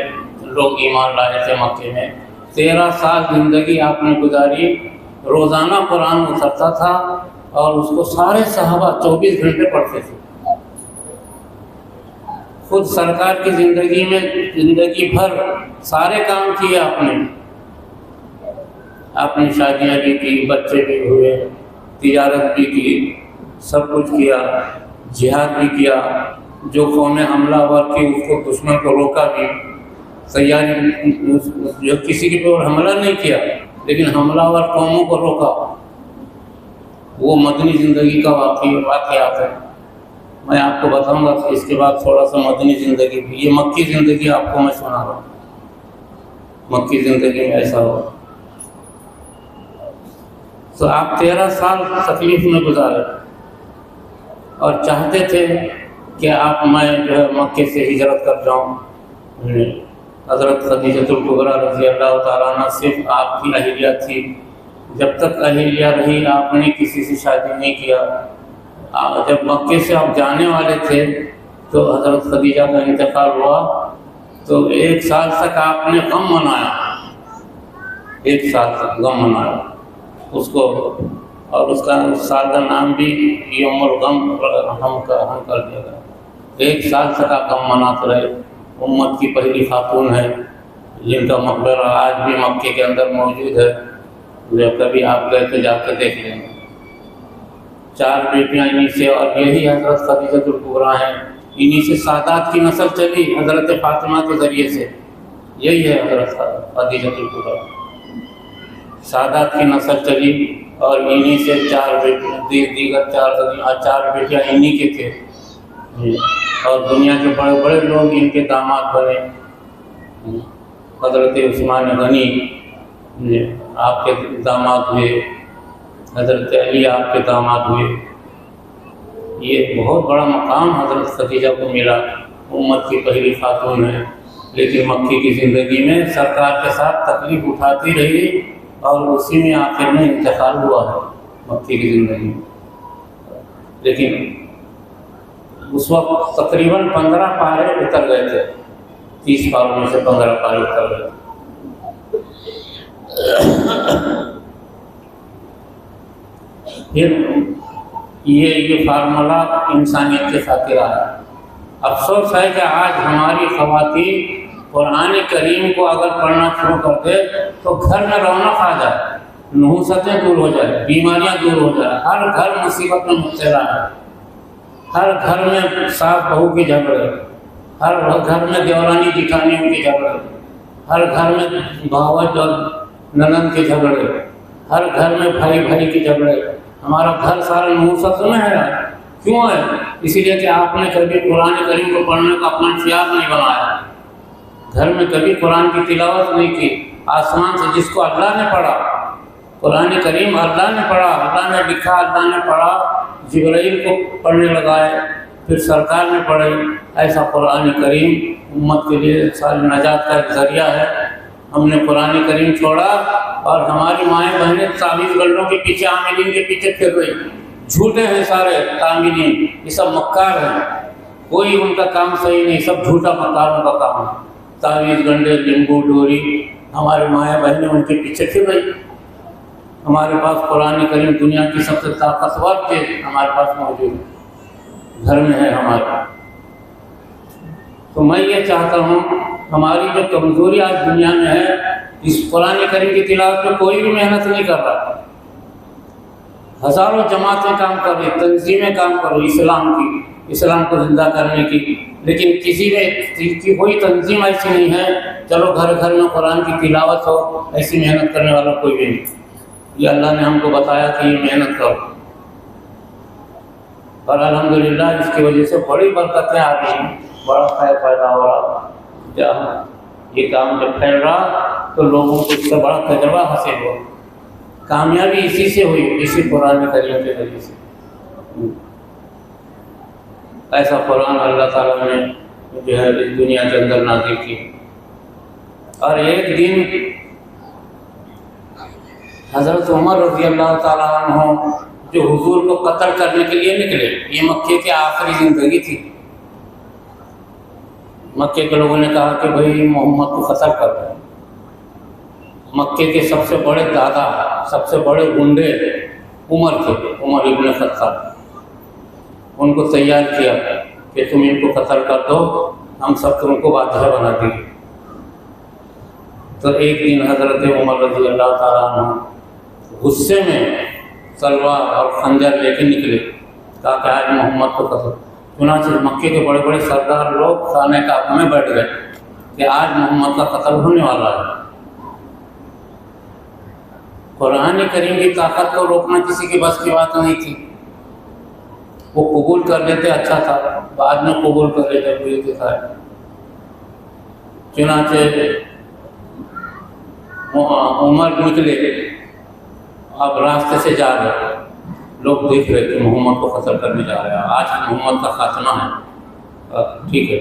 لوگ ایمان لائے تھے مکے میں۔ 13 سال زندگی آپ نے گزاری، روزانہ قرآن اترتا تھا اور اس کو سارے صحابہ 24 گھنٹے پڑھتے تھے۔ خود سرکار کی زندگی میں زندگی بھر سارے کام کیے آپ نے شادیاں بھی کی، بچے بھی ہوئے، تجارت بھی کی، سب کچھ کیا، جہاد بھی کیا۔ جو قومیں حملہ آور کی اس کو دشمن کو روکا بھی، تیاری جو کسی کے اوپر حملہ نہیں کیا لیکن حملہ آور قوموں کو روکا۔ وہ مدنی زندگی کا واقعات ہے، میں آپ کو بتاؤں گا کہ اس کے بعد تھوڑا سا مدنی زندگی بھی۔ یہ مکی زندگی آپ کو میں سنا رہا ہوں، مکی زندگی میں ایسا ہو۔ تو آپ 13 سال تکلیف میں گزارے اور چاہتے تھے کہ میں جو ہے مکے سے ہجرت کر جاؤں۔ حضرت خدیجۃ الکبریٰ رضی اللہ تعالیٰ عنہ صرف آپ کی اہلیہ تھی، جب تک اہلیہ رہی آپ نے کسی سے شادی نہیں کیا۔ جب مکے سے آپ جانے والے تھے تو حضرت خدیجہ کا انتقال ہوا، تو 1 سال تک آپ نے غم منایا، 1 سال تک غم منایا اس کو، اور اس کا سال کا نام بھی یوم الغم ہم کر دیا گیا۔ 1 سال تک آپ غم مناتے رہے۔ امت کی پہلی خاتون ہے جن کا مقبرہ آج بھی مکے کے اندر موجود ہے، جب کبھی آپ گئے تو جا کے دیکھ لیں گے۔ 4 بیٹیاں انہی سے، اور یہی حضرت خدیجۃ الکبریٰ ہیں، انہی سے سادات کی نسل چلی حضرت فاطمہ کے ذریعے سے۔ یہی ہے حضرت خدیجۃ الکبریٰ، سادات کی نسل چلی، اور انہی سے 4 دیگر 4 بیٹیاں انہی کے تھے، اور دنیا کے بڑے بڑے لوگ ان کے داماد بنے۔ حضرت عثمان غنی آپ کے داماد ہوئے، حضرت علی آپ کے داماد ہوئے۔ یہ بہت بڑا مقام حضرت خدیجہ کو ملا، امت کی پہلی خاتون ہے، لیکن مکی کی زندگی میں سرکار کے ساتھ تکلیف اٹھاتی رہی، اور اسی میں آخر میں انتقال ہوا ہے مکی کی زندگی میں۔ لیکن اس وقت تقریباً 15 پارے اتر گئے تھے، 30 پاروں میں سے 15 پارے اتر گئے تھے۔ پھر یہ فارمولہ انسانیت کے خاطر آیا۔ افسوس ہے کہ آج ہماری خواتین قرآن کریم کو اگر پڑھنا شروع کر دے تو گھر میں رونق آ جائے، نحوستیں دور ہو جائے، بیماریاں دور ہو جائے۔ ہر گھر مصیبت میں مبتلا ہے، ہر گھر میں ساس بہو کے جھگڑے، ہر گھر میں دیورانی جیٹھانیوں کے جھگڑے، ہر گھر میں بھاوج اور ننند کے جھگڑے، ہر گھر میں بھائی بھائی کے جھگڑے۔ ہمارا گھر سارا نحوست میں ہے۔ کیوں ہے؟ اسی لیے کہ آپ نے کبھی قرآن کریم کو پڑھنے کا اپنا شعار نہیں بنایا، گھر میں کبھی قرآن کی تلاوت نہیں کی۔ آسمان سے جس کو اللہ نے پڑھا، قرآن کریم اللہ نے پڑھا، اللہ نے لکھا، اللہ نے پڑھا، جبرائیل کو پڑھنے لگائے، پھر سرکار نے پڑھے۔ ایسا قرآن کریم امت کے لیے ساری نجات کا ایک ذریعہ ہے۔ ہم نے قرآن کریم چھوڑا اور ہماری مائیں بہنیں تعویذ گنڈوں کے پیچھے، عاملین کے پیچھے پھر رہی۔ جھوٹے ہیں سارے تعمیلین، یہ سب مکار ہیں، کوئی ان کا کام صحیح نہیں، سب جھوٹا مکاروں کا کام ہے۔ تعویذ گنڈے، لیمبو ڈوری، ہماری مائیں بہنیں ان کے پیچھے پھر رہی۔ ہمارے پاس قرآن کریم دنیا کی سب سے طاقتور چیز ہمارے پاس موجود ہے، گھر میں ہے ہمارے۔ تو میں یہ چاہتا ہوں، ہماری جو کمزوری آج دنیا میں ہے، اس قرآن کریم کی تلاوت میں کوئی بھی محنت نہیں کر رہا۔ ہزاروں جماعتیں کام کر رہی، تنظیمیں کام کر رہی اسلام کو زندہ کرنے کی، لیکن کسی میں کی کوئی تنظیم ایسی نہیں ہے چلو گھر گھر میں قرآن کی تلاوت ہو، ایسی محنت کرنے والا کوئی بھی نہیں۔ یہ اللہ نے ہم کو بتایا کہ یہ محنت کرو، اور الحمدللہ اس کی وجہ سے بڑی برکتیں آ رہی ہیں، بڑا خیر پیدا ہو رہا۔ جب یہ کام جب پھیل رہا تو لوگوں کو اس سے بڑا تجربہ حاصل ہوا، کامیابی اسی سے ہوئی، اسی قرآن کریم کے ذریعے سے۔ ایسا قرآن اللہ تعالیٰ نے جو ہے اس دنیا کے اندر نازل کی۔ اور ایک دن حضرت عمر رضی اللہ تعالیٰ عنہ جو حضور کو قتل کرنے کے لیے نکلے، یہ مکے کی آخری زندگی تھی۔ مکے کے لوگوں نے کہا کہ بھئی محمد کو قتل کر دو۔ مکے کے سب سے بڑے دادا، سب سے بڑے گنڈے عمر تھے، عمر ابن خطاب۔ ان کو تیار کیا کہ تم ان کو قتل کر دو، ہم سب تم کو بادشاہ بنا دیں گے۔ تو ایک دن حضرت عمر رضی اللہ تعالیٰ عنہ غصے میں تلوار اور خنجر لے کے نکلے، کہا کہ آج محمد کو قتل۔ چنانچہ مکے کے بڑے بڑے سردار لوگ خانہ کعبہ میں بیٹھ گئے کہ آج محمد کا قتل ہونے والا ہے۔ قرآن کریم کی طاقت کو روکنا کسی کی بس کی بات نہیں تھی۔ وہ قبول کر لیتے اچھا تھا، بعد میں قبول کر لیتے بری تھا۔ چنانچہ عمر نکلے آپ راستے سے جا رہے، لوگ دیکھ رہے کہ محمد کو قتل کرنے جا رہے ہیں، آج محمد کا خاتمہ ہے، ٹھیک ہے،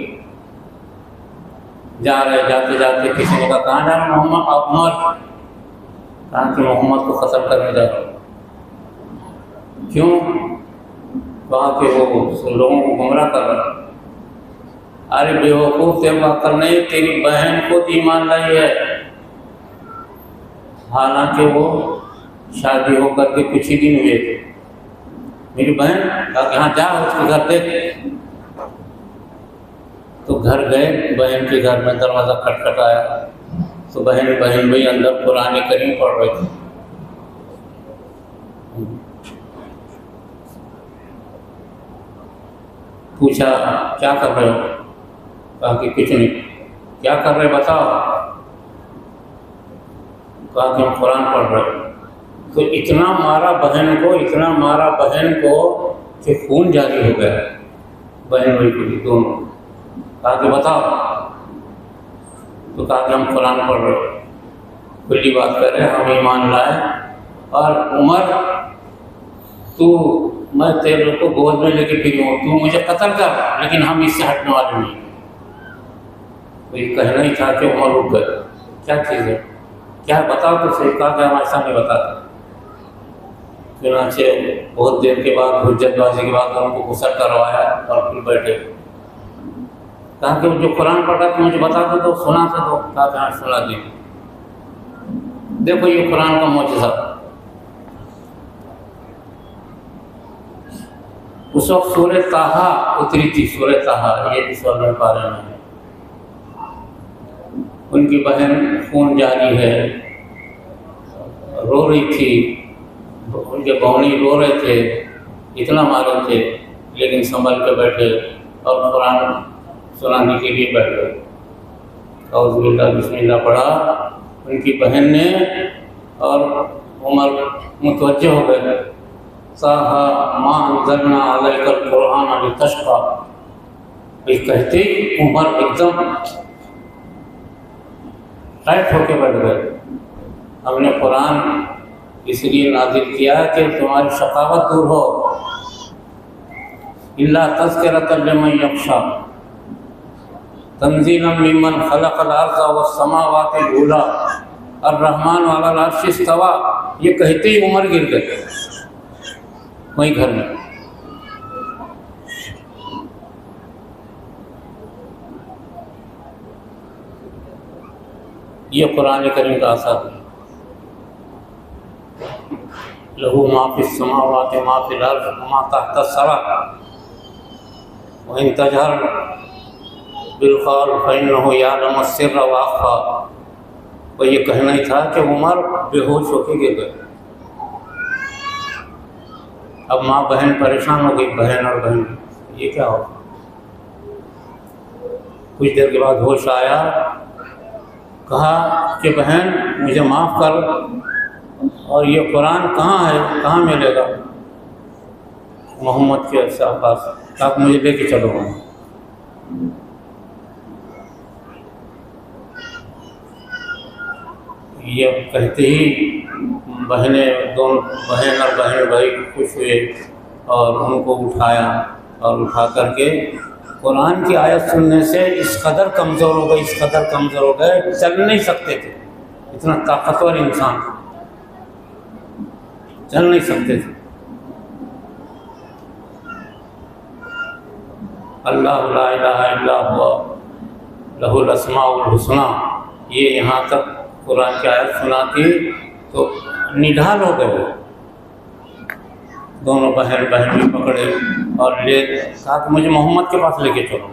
جا رہے، جاتے جاتے کسی نے کہا کہاں جا رہے محمد؟ آپ عمر، کہا کہ محمد کو قتل کرنے جا رہے، کیوں؟ کہا کہ وہ لوگوں کو گمراہ کر رہا۔ ارے بیوقوف، تیرے کو عقل نہیں، تیری بہن خود ایمان لائی ہے، حالانکہ وہ شادی ہو کر کے کچھ ہی دن ہوئے تھے۔ میری بہن کہا کہ ہاں جا اس کے گھر دیکھ، تو گھر گئے، بہن کے گھر میں دروازہ کھٹکھٹایا تو بہن بھائی اندر قرآن کریم پڑھ رہے تھے۔ پوچھا کیا کر رہے ہو؟ کہا کہ کچھ نہیں۔ کیا کر رہے بتاؤ؟ کہا کہ ہم قرآن پڑھ رہے ہیں۔ تو اتنا مارا بہن کو، اتنا مارا بہن کو کہ خون جاری ہو گیا بہن بھائی کو دونوں۔ کہا کہ بتاؤ، تو کہا کہ ہم قرآن پڑھ رہے ہیں، کھلی بات کر رہے ہیں، ہم ایمان لائے، اور عمر میں تیرے کو گود میں لے کے پھری ہوں، تو مجھے قتل کر، لیکن ہم اس سے ہٹنے والے نہیں۔ تو یہ کہنا ہی تھا کہ عمر رک گئے، کیا چیز ہے، کیا بتاؤ تو صحیح۔ کہا کہ ہم ایسا نہیں بتاتے۔ چنانچہ بہت دیر کے بعد، حجت بازی کے بعد ان کو غسل کروایا اور پھر بیٹھے۔ کہا کہ جو قرآن پڑھا تو مجھے بتا دو، سنا تو دو۔ کہا کہ ہاں سنا دیں۔ دیکھو یہ قرآن کا معجزہ۔ اس وقت سورہ طٰہٰ اتری تھی، سورہ طٰہٰ، یہ بھی 16 پارے میں ہے۔ ان کی بہن خون جاری ہے، رو رہی تھی، ان کے بہنی رو رہے تھے، اتنا مارے تھے، لیکن سنبھل کے بیٹھے اور قرآن سنانے کے لیے بیٹھ گئے۔ اعوذ باللہ بسم اللہ پڑھا ان کی بہن نے، اور عمر متوجہ ہو گئے۔ طٰہٰ ما انزلنا علیک القرآن لتشقیٰ، یہ کہتے ہی عمر ایک دم ٹائٹ ہو کے بیٹھ گئے۔ ہم نے قرآن اس لیے نازل کیا کہ تمہاری شقاوت دور ہو، الا تذکرۃ لمن یخشیٰ تنزیلا ممن خلق الارض والسماوات العلی الرحمن علی العرش استویٰ، یہ کہتے ہی عمر گر گئے وہیں گھر میں۔ یہ قرآن کریم کا اثر ہے۔ لہو ما فی السماوات ما فی الارض وما تحت الثری وان تجہر بالقول فانہ یعلم السر واخفی۔ وہ یہ کہنا ہی تھا کہ عمر بے ہوش ہو کے گر گئے۔ اب ماں بہن پریشان ہو گئی، بہن اور بہن، یہ کیا ہو؟ کچھ دیر کے بعد ہوش آیا، کہا کہ بہن مجھے معاف کر، اور یہ قرآن کہاں ہے، کہاں ملے گا؟ محمد کے پاس۔ کہا کہ مجھے لے کے چلو۔ یہ کہتے ہی بہنیں، دونوں بہن اور بہن بھائی خوش ہوئے اور ان کو اٹھایا، اور اٹھا کر کے قرآن کی آیت سننے سے اس قدر کمزور ہو گئے، اس قدر کمزور ہو گئے، چل نہیں سکتے تھے، اتنا طاقتور انسان، چل نہیں سکتے تھے۔ اللہ لا الہ الا ہوا لہ الاسماء الحسنی، یہ یہاں تک قرآن کی آیت سناتی تو نڈھال ہو گئے۔ دونوں بہن بھی پکڑے اور کہا کہ مجھے محمد کے پاس لے کے چلو۔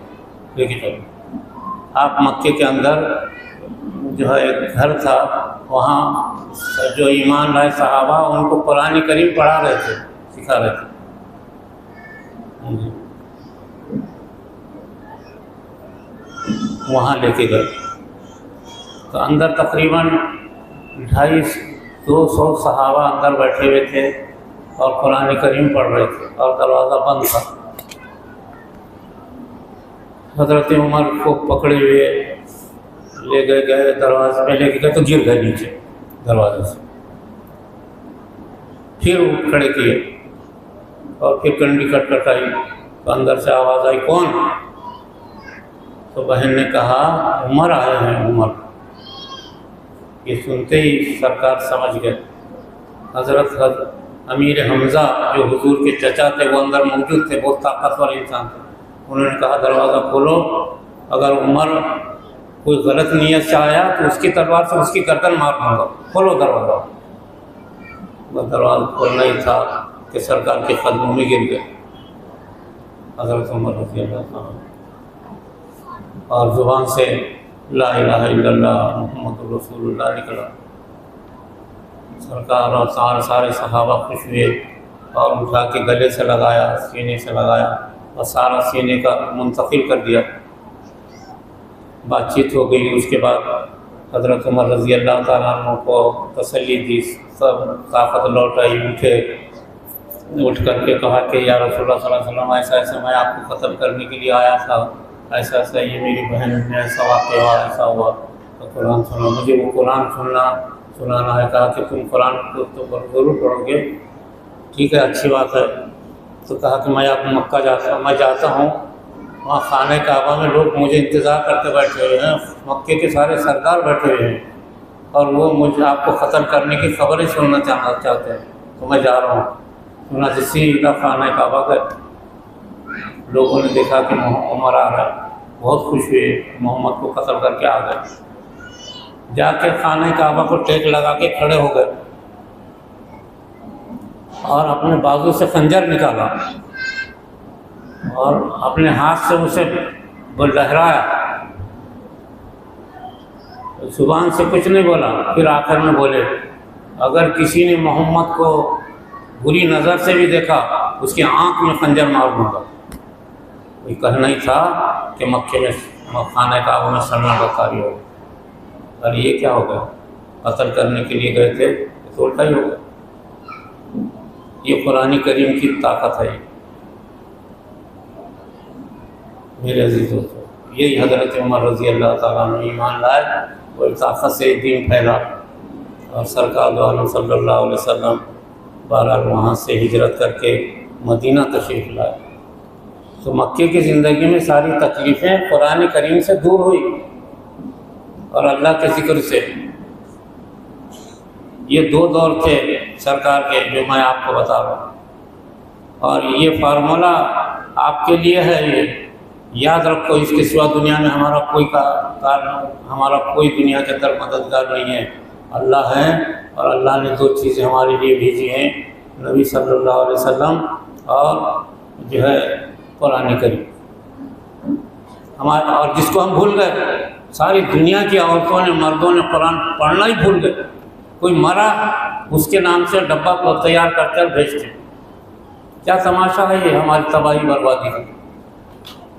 آپ مکے کے اندر جو ہے ایک گھر تھا، وہاں جو ایمان لائے صحابہ ان کو قرآن کریم پڑھا رہے تھے، سکھا رہے تھے۔ وہاں لے کے گئے تو اندر تقریباً 250 صحابہ اندر بیٹھے ہوئے تھے اور قرآن کریم پڑھ رہے تھے، اور دروازہ بند تھا۔ حضرت عمر کو پکڑے ہوئے لے گئے دروازے پہ لے کے گئے تو گر گئے نیچے دروازے سے۔ پھر اٹھ کھڑے کیے اور پھر کنڈی کٹکھٹائی تو اندر سے آواز آئی کون؟ تو بہن نے کہا عمر آئے ہیں عمر۔ یہ سنتے ہی سرکار سمجھ گئے۔ حضرت امیر حمزہ جو حضور کے چچا تھے وہ اندر موجود تھے، بہت طاقتور انسان تھے۔ انہوں نے کہا دروازہ کھولو، اگر عمر کوئی غلط نیت سے آیا تو اس کی تلوار سے اس کی گردن مار دوں گا، کھولو دروازہ۔ وہ دروازہ کھولنا ہی تھا کہ سرکار کے قدموں میں گر گئے حضرت عمر رضی اللہ عنہ، اور زبان سے لا الہ الا اللہ محمد رسول اللہ نکلا۔ سرکار اور سارے صحابہ خوش ہوئے اور اٹھا کے گلے سے لگایا، سینے سے لگایا اور سارا سینے کا منتقل کر دیا۔ بات چیت ہو گئی۔ اس کے بعد حضرت عمر رضی اللہ تعالیٰ عنہ کو تسلی دی، سب طاقت لوٹ آئی، اٹھ کر کے کہا کہ یا رسول اللہ صلی اللہ علیہ وسلم ایسا ایسا میں آپ کو قتل کرنے کے لیے آیا تھا، ایسا ایسا یہ میری بہن نے ایسا واقعہ ہوا، ایسا ہوا، تو قرآن سنا۔ مجھے وہ قرآن سنانا ہے۔ کہا کہ تم قرآن کو تو ضرور پڑھو گے، ٹھیک ہے اچھی بات ہے۔ تو کہا کہ میں آپ مکہ جاتا ہوں، وہاں خانہ کعبہ میں لوگ مجھے انتظار کرتے بیٹھے ہوئے ہیں، مکے کے سارے سردار بیٹھے ہوئے ہیں، اور وہ مجھے آپ کو قتل کرنے کی خبریں سننا چاہتے ہیں، تو میں جا رہا ہوں۔ سنا سیدھا خانہ کعبہ کا لوگوں نے دیکھا کہ عمر آ رہا ہے، بہت خوش ہوئے، محمد کو قتل کر کے آ گئے۔ جا کے خانہ کعبہ کو ٹیک لگا کے کھڑے ہو گئے اور اپنے بازو سے خنجر نکالا اور اپنے ہاتھ سے اسے لہرایا، زبان سے کچھ نہیں بولا۔ پھر آخر میں بولے اگر کسی نے محمد کو بری نظر سے بھی دیکھا اس کی آنکھ میں خنجر مار دوں گا۔ کوئی کہنا ہی تھا کہ مکے میں خانہ کعبہ میں سلمان بخاری ہو، اور یہ کیا ہو گیا؟ قتل کرنے کے لیے گئے تھے تو الٹا ہی ہو گیا۔ یہ قرآن کریم کی طاقت ہے میرے عزیز دوستو۔ یہی حضرت عمر رضی اللہ تعالیٰ عنہ ایمان لائے اور طاقت سے دین پھیلا، اور سرکار دو عالم صلی اللہ علیہ وسلم بہرحال وہاں سے ہجرت کر کے مدینہ تشریف لائے۔ تو مکے کی زندگی میں ساری تکلیفیں قرآن کریم سے دور ہوئی اور اللہ کے ذکر سے۔ یہ دو دور تھے سرکار کے جو میں آپ کو بتا رہا ہوں، اور یہ فارمولہ آپ کے لیے ہے، یہ یاد رکھو۔ اس کے سوا دنیا میں ہمارا کوئی دنیا کے اندر مددگار نہیں ہے، اللہ ہے، اور اللہ نے دو چیزیں ہمارے لیے بھیجی ہیں، نبی صلی اللہ علیہ وسلم اور جو ہے قرآن کریم ہمارا۔ اور جس کو ہم بھول گئے، ساری دنیا کی عورتوں نے مردوں نے قرآن پڑھنا ہی بھول گئے۔ کوئی مرا اس کے نام سے ڈبہ کو تیار کر کر بھیجتے۔ کیا تماشا ہے یہ ہماری تباہی بربادی کا۔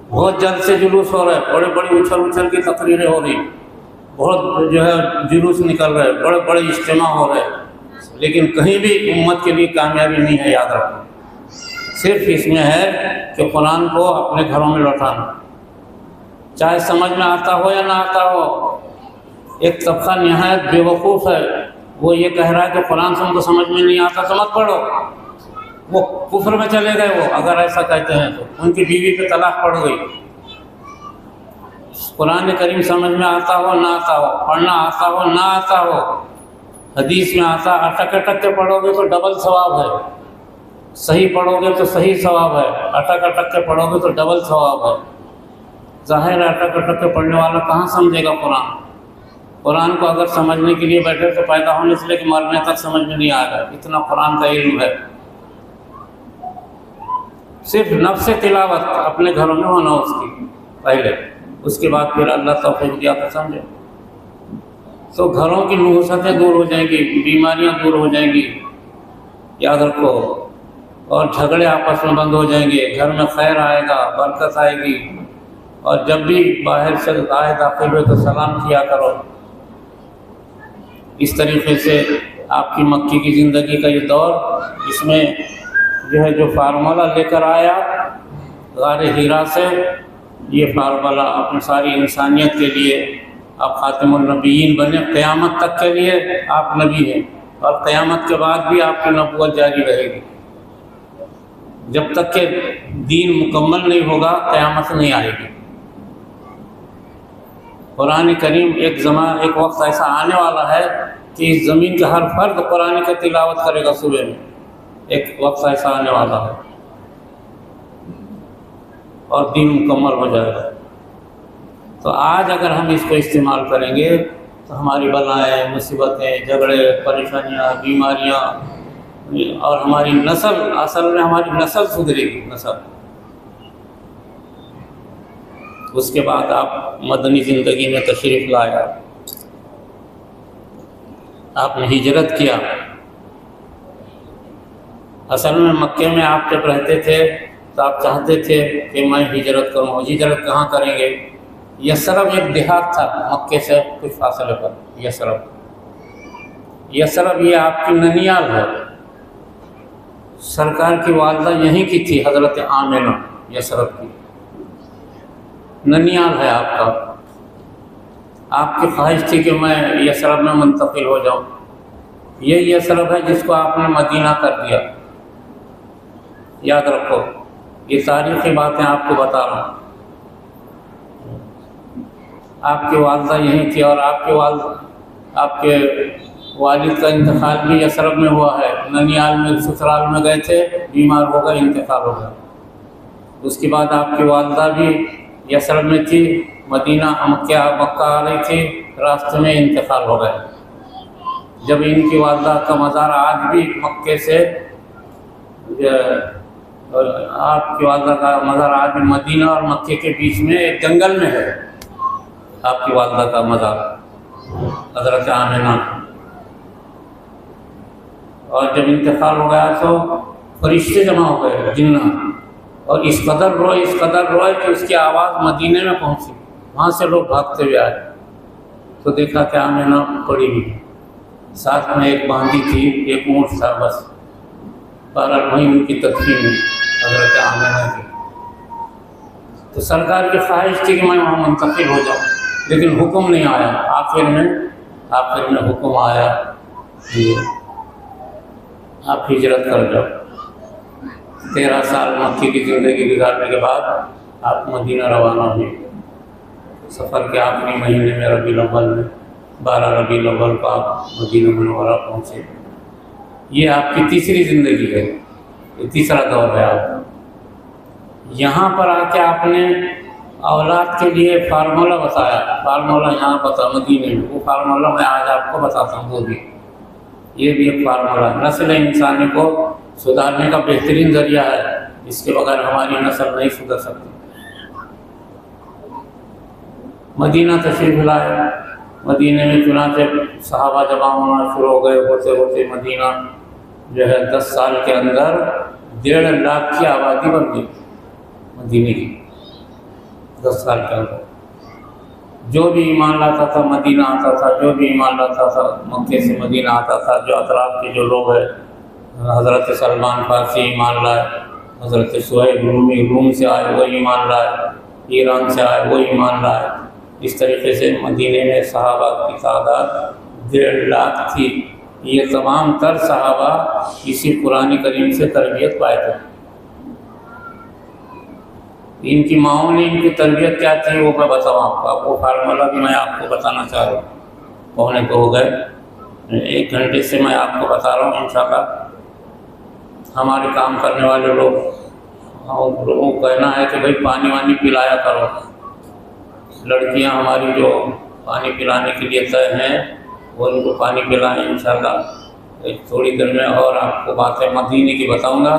بہت جلد سے جلوس ہو رہے، بڑی بڑی اچھل کی تقریریں ہو رہی، بہت جو ہے جلوس نکل رہے، بڑے بڑے اجتماع ہو رہے، لیکن کہیں بھی امت کے لیے کامیابی نہیں ہے۔ یاد رکھو، صرف اس میں ہے کہ قرآن کو اپنے گھروں میں لوٹانا، چاہے سمجھ میں آتا ہو یا نہ آتا ہو۔ ایک طبقہ نہایت بیوقوف ہے، وہ یہ کہہ رہا ہے کہ قرآن سے ان کو سمجھ میں نہیں آتا تو مت پڑھو۔ وہ کفر میں چلے گئے، وہ اگر ایسا کہتے ہیں تو ان کی بیوی پہ طلاق پڑ گئی۔ قرآن کریم سمجھ میں آتا ہو نہ آتا ہو، پڑھنا آتا ہو نہ آتا ہو، حدیث میں آتا اٹک اٹک کے پڑھو گے تو ڈبل ثواب ہے، صحیح پڑھو گے تو صحیح ثواب ہے، اٹک اٹک کے پڑھو گے تو ڈبل ثواب ہے۔ ظاہر ہے اٹک اٹک کے پڑھنے والا کہاں سمجھے گا قرآن کو اگر سمجھنے کے لیے بیٹھے تو پیدا ہونے سے لے کے مرنے تک سمجھ میں نہیں آئے گا، اتنا قرآن کا علم ہے۔ صرف نفس تلاوت اپنے گھروں میں ہونا اس کی پہلے، اس کے بعد پھر اللہ توفیق دیا تو سمجھے، تو گھروں کی نحوستیں دور ہو جائیں گی، بیماریاں دور ہو جائیں گی، یاد رکھو، اور جھگڑے آپس میں بند ہو جائیں گے، گھر میں خیر آئے گا، برکت آئے گی، اور جب بھی باہر سے آئے داخل ہوئے تو سلام کیا کرو۔ اس طریقے سے آپ کی مکی کی زندگی کا یہ دور، اس میں جو ہے جو فارمولہ لے کر آیا غار ہیرا سے، یہ فارمولہ اپنی ساری انسانیت کے لیے، آپ خاتم النبیین بنے، قیامت تک کے لیے آپ نبی ہیں، اور قیامت کے بعد بھی آپ کی نبوت جاری رہے گی۔ جب تک کہ دین مکمل نہیں ہوگا قیامت نہیں آئے گی۔ قرآن کریم ایک وقت ایسا آنے والا ہے کہ اس زمین کا ہر فرد قرآن کی تلاوت کرے گا صبح میں، ایک وقت ایسا آنے والا ہے اور دین مکمل ہو جائے گا۔ تو آج اگر ہم اس کو استعمال کریں گے تو ہماری بلائیں، مصیبتیں، جھگڑے، پریشانیاں، بیماریاں اور ہماری نسل، اصل میں ہماری نسل سدھرے گی، نسل۔ اس کے بعد آپ مدنی زندگی میں تشریف لایا، آپ نے ہجرت کیا۔ اصل میں مکے میں آپ جب رہتے تھے تو آپ چاہتے تھے کہ میں ہجرت کروں۔ ہجرت کہاں کریں گے؟ یثرب ایک دیہات تھا مکے سے کچھ فاصلے پر، یثرب یہ آپ کی ننیال ہے۔ سرکار کی والدہ یہیں کی تھی، حضرت آمنہ یثرب کی ننیال ہے آپ کا۔ آپ کی خواہش تھی کہ میں یثرب میں منتقل ہو جاؤں۔ یہ یثرب ہے جس کو آپ نے مدینہ کر دیا۔ یاد رکھو، یہ تاریخی باتیں آپ کو بتا رہا ہوں۔ آپ کی والدہ یہیں تھی اور آپ کے والد کا انتقال بھی یثرب میں ہوا ہے۔ ننیال میں، سسرال میں گئے تھے، بیمار ہو گئے، انتقال ہو گیا۔ اس کے بعد آپ کی والدہ بھی یثرب میں تھی، مدینہ مکہ آ رہی تھی، راستے میں انتقال ہو گئے۔ جب ان کی والدہ کا مزار آج بھی مکے سے، آپ کی والدہ کا مزار آج بھی مدینہ اور مکے کے بیچ میں ایک جنگل میں ہے۔ آپ کی والدہ کا مزار حضرت آمنہ، اور جب انتقال ہو گیا تو فرشتے جمع ہو گئے، جنات، اور اس قدر روئے کہ اس کی آواز مدینے میں پہنچی۔ وہاں سے لوگ بھاگتے ہوئے آئے تو دیکھا کہ آمنہ پڑی ہوئی، ساتھ میں ایک باندھی تھی، ایک اونٹ تھا، بس۔ بہرحال وہیں ان کی تدفین ہوئی، حضرت آمنہ کی۔ تو سرکار کی خواہش تھی کہ میں وہاں منتقل ہو جاؤں، لیکن حکم نہیں آیا۔ آخر میں حکم آیا کہ آپ ہجرت کر جاؤ۔ 13 سال مکی کی زندگی گزارنے کے بعد آپ مدینہ روانہ ہوئے۔ سفر کے آخری مہینے میں ربیع الاول میں 12 ربیع الاول کو آپ مدینہ منورہ پہنچے۔ یہ آپ کی تیسری زندگی ہے، یہ تیسرا دور ہے آپ کا۔ یہاں پر آ کے آپ نے اولاد کے لیے فارمولہ بتایا، فارمولہ یہاں بتا مدینے میں، وہ فارمولہ میں آج آپ کو بتاتا ہوں۔ وہ بھی، یہ بھی ایک فارمولہ ہے، نسل انسانی کو سدھارنے کا بہترین ذریعہ ہے، اس کے بغیر ہماری نسل نہیں سدھر سکتی۔ مدینہ تشریف لائے، مدینہ میں چنانچہ صحابہ جمع ہونا شروع ہو گئے، ہوتے مدینہ جو ہے 10 سال کے اندر 1.5 لاکھ کی آبادی بن گئی مدینہ کی۔ 10 سال کے اندر جو بھی ایمان لاتا تھا مدینہ آتا تھا، جو بھی ایمان لاتا تھا مکے سے مدینہ آتا تھا۔ جو اطراف کے جو لوگ ہیں، حضرت سلمان فارسی ایمان لائے، حضرت صہیب رومی روم سے آئے وہ ایمان لائے، ایران سے آئے وہ ایمان لائے۔ اس طریقے سے مدینہ میں صحابہ کی تعداد 1.5 لاکھ تھی۔ یہ تمام تر صحابہ اسی قرآن کریم سے تربیت پائے تھے۔ ان کی ماؤں نے ان کی تربیت کیا تھی وہ میں بتاؤں آپ کو، وہ فارمولہ بھی میں آپ کو بتانا چاہ رہا ہوں۔ پونے تو ہو گئے، 1 گھنٹے سے میں آپ کو بتا رہا ہوں۔ انشاءاللہ ہمارے کام کرنے والے لوگوں کو کہنا ہے کہ بھئی پانی وانی پلایا کرو۔ لڑکیاں ہماری جو پانی پلانے کے لیے طے ہیں وہ ان کو پانی پلائیں انشاءاللہ۔ ایک تھوڑی دیر میں اور آپ کو باتیں مدینے کی بتاؤں گا،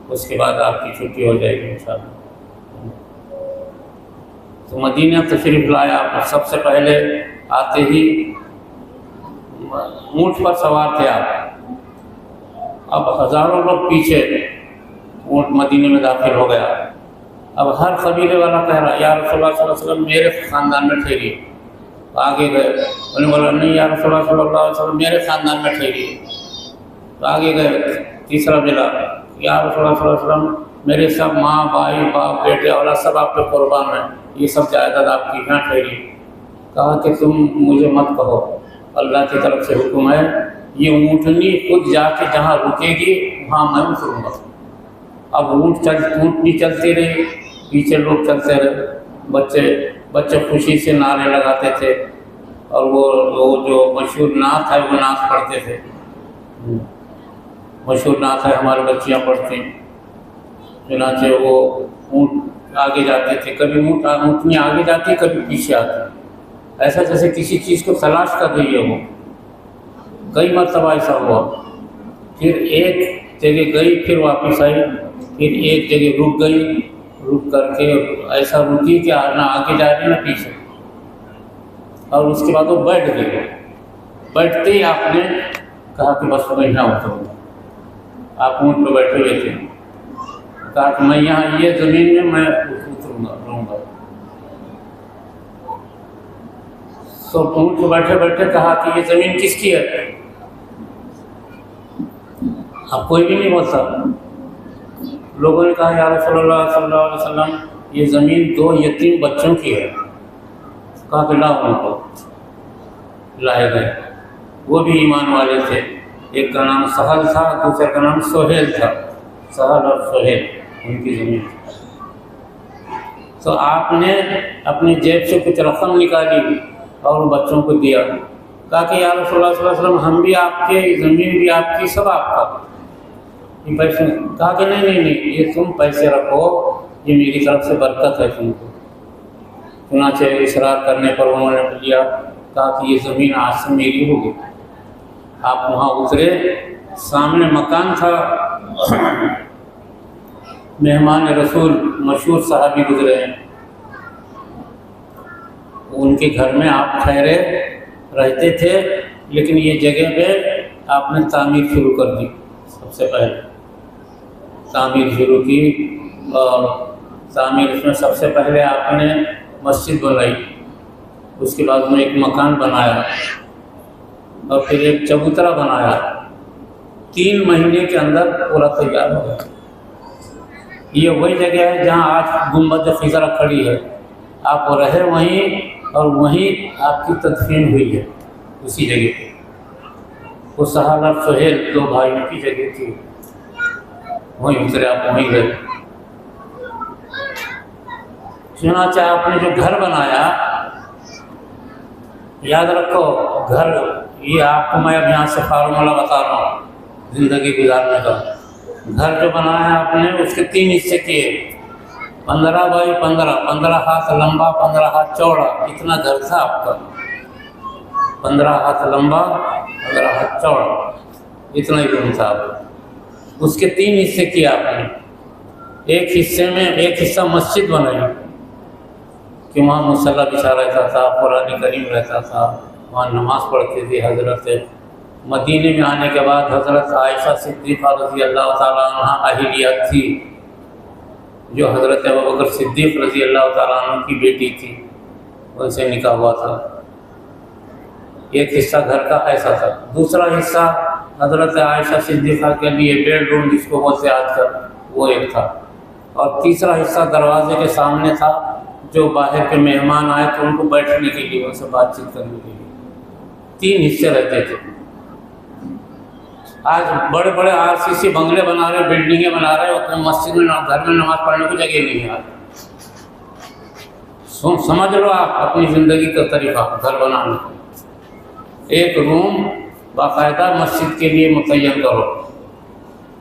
اس کے بعد آپ کی چھٹی ہو جائے گی انشاءاللہ۔ تو مدینہ تشریف لایا، آپ سب سے پہلے آتے ہی اونٹ پر سوار تھے آپ۔ اب ہزاروں لوگ پیچھے، اونٹ مدینے میں داخل ہو گیا۔ اب ہر قبیلے والا کہہ رہا یا رسول اللہ صلی اللہ علیہ وسلم میرے خاندان میں ٹھہریے۔ آگے گئے، انہوں نے بولا نہیں یا رسول اللہ صلی اللہ علیہ وسلم میرے خاندان میں ٹھہریے۔ تو آگے گئے، تیسرا ملا یا رسول اللہ صلی اللہ علیہ وسلم میرے سب ماں بھائی باپ بیٹے اولاد سب آپ پہ قربان ہیں، یہ سب جائیداد آپ کی یہاں ٹھہری۔ کہا کہ تم مجھے مت کہو، اللہ کی طرف سے حکم ہے یہ اونٹنی خود جا کے جہاں رکے گی وہاں میں اتروں گا۔ اب اونٹنی چلتی رہی، پیچھے لوگ چلتے رہے، بچے خوشی سے نعرے لگاتے تھے، اور وہ جو مشہور نعت ہے وہ نعت پڑھتے تھے، مشہور نعت ہے ہمارے بچیاں پڑھتی ہیں۔ چنانچہ وہ اونٹ آگے جاتے تھے، کبھی اونٹنی آگے جاتی، کبھی پیچھے آتی، ایسا جیسے کسی چیز کو تلاش کر رہی ہے وہ۔ کئی مرتبہ ایسا ہوا، پھر ایک جگہ گئی، پھر واپس آئی، پھر ایک جگہ رک گئی، رک کر کے ایسا رکی کہ نہ آگے جا رہی نہ پیچھے، اور اس کے بعد وہ بیٹھ گئی۔ بیٹھتے ہی آپ نے کہا کہ بس میں یہاں اتروں گا۔ آپ اونٹ پہ بیٹھے ہوئے تھے، کہا کہ میں یہاں یہ زمین میں اتروں گا، رہوں گا۔ تو اونٹ پہ بیٹھے بیٹھے کہا کہ یہ زمین کس کی ہے؟ اب کوئی بھی نہیں بولتا۔ لوگوں نے کہا یا رسول اللہ صلی اللہ علیہ وسلم یہ زمین 2 یتیم بچوں کی ہے۔ کہا کہ لاؤ ان کو، لائے گئے۔ وہ بھی ایمان والے تھے، ایک کا نام سہل تھا، دوسرے کا نام سہیل تھا، سہل اور سہیل ان کی زمین۔ تو آپ نے اپنی جیب سے کچھ رقم نکالی اور بچوں کو دیا، کہا کہ یا رسول اللہ صلی اللہ علیہ وسلم ہم بھی آپ کے، زمین بھی آپ کی، سب آپ کا، یہ پیسے۔ کہا کہ نہیں، یہ تم پیسے رکھو، یہ میری طرف سے برکت ہے تم کو۔ چنانچہ اصرار کرنے پر انہوں نے لیا، کہا کہ یہ زمین آج سے میری ہوگی۔ آپ وہاں اترے، سامنے مکان تھا، مہمان رسول مشہور صحابی گزرے ہیں، ان کے گھر میں آپ ٹھہرے رہتے تھے، لیکن یہ جگہ پہ آپ نے تعمیر شروع کر دی۔ سب سے پہلے تعمیر شروع کی، اور تعمیر اس میں سب سے پہلے آپ نے مسجد بنائی، اس کے بعد میں ایک مکان بنایا، اور پھر ایک چبوترا بنایا۔ 3 مہینے کے اندر پورا تیار ہو گیا۔ یہ وہی جگہ ہے جہاں آج گنبد خضرا کھڑی ہے، آپ رہے وہیں، اور وہیں آپ کی تدفین ہوئی ہے، اسی جگہ پہ۔ وہ سہل اور سہیل 2 بھائیوں کی جگہ تھی، وہیں اترے، آپ وہیں رہے۔ چنانچہ آپ نے جو گھر بنایا، یاد رکھو گھر، یہ آپ کو میں اب یہاں سے فارمولہ بتا رہا ہوں زندگی گزارنے کا۔ گھر جو بنایا آپ نے، اس کے 3 حصے کیے، 15 بائی 15، 15 ہاتھ لمبا، 15 ہاتھ چوڑا، اتنا گھر تھا آپ کا۔ 15 ہاتھ لمبا، 15 ہاتھ چوڑا، اتنا ہی روم تھا آپ کا۔ اس کے 3 حصے کیے آپ نے۔ ایک حصے میں ایک حصہ مسجد بنائی کہ وہاں مصلی بچھا رہتا تھا، قرآن کریم رہتا تھا، وہاں نماز پڑھتی تھی حضرت۔ مدینے میں آنے کے بعد حضرت عائشہ صدیقہ رضی اللہ تعالیٰ عنہ اہلیہ تھی، جو حضرت ابوبکر صدیق رضی اللہ تعالیٰ عنہ کی بیٹی تھی، ان سے نکاح ہوا تھا۔ ایک حصہ گھر کا ایسا تھا۔ دوسرا حصہ حضرت عائشہ صدیقہ کے لیے بیڈ روم جس کو بولتے آج کل، وہ ایک تھا۔ اور تیسرا حصہ دروازے کے سامنے تھا، جو باہر کے مہمان آئے تو ان کو بیٹھنے کے لیے، ان سے بات چیت کرنے کے لیے 3 حصے رہتے تھے۔ آج بڑے بڑے RCC بنگلے بنا رہے، بلڈنگیں بنا رہے، اور مسجد میں گھر میں نماز پڑھنے کو جگہ نہیں ہے۔ سمجھ لو آپ اپنی زندگی کا طریقہ گھر بنانے کا۔ ایک روم باقاعدہ مسجد کے لیے متعین کرو،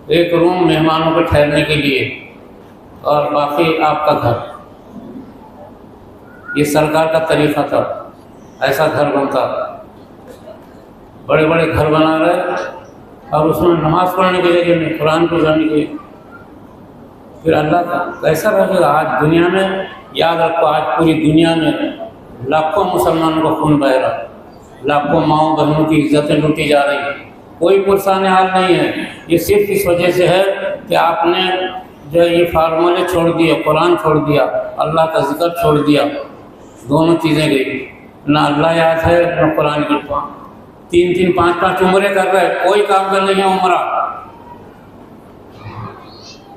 ایک روم مہمانوں کے ٹھہرنے کے لیے، اور باقی آپ کا گھر۔ یہ سرکار کا طریقہ تھا، ایسا گھر بنتا۔ بڑے بڑے گھر بنا رہے، اور اس میں نماز پڑھنے کی جگہ نہیں، قرآن کو جانے کی۔ پھر اللہ کا کیسا رہے گا؟ آج دنیا میں، یاد رکھو، آج پوری دنیا میں لاکھوں مسلمانوں کا خون بہہ رہا، لاکھوں ماؤں بہنوں کی عزتیں لوٹی جا رہی ہیں، کوئی پرسان حال نہیں ہے۔ یہ صرف اس وجہ سے ہے کہ آپ نے جو یہ فارمولے چھوڑ دیے، قرآن چھوڑ دیا، اللہ کا ذکر چھوڑ دیا، دونوں چیزیں گئی، نہ اللہ یاد ہے نہ قرآن کی پڑھا۔ 3 5 عمرے کر رہے، کوئی کام کا نہیں ہے عمرہ۔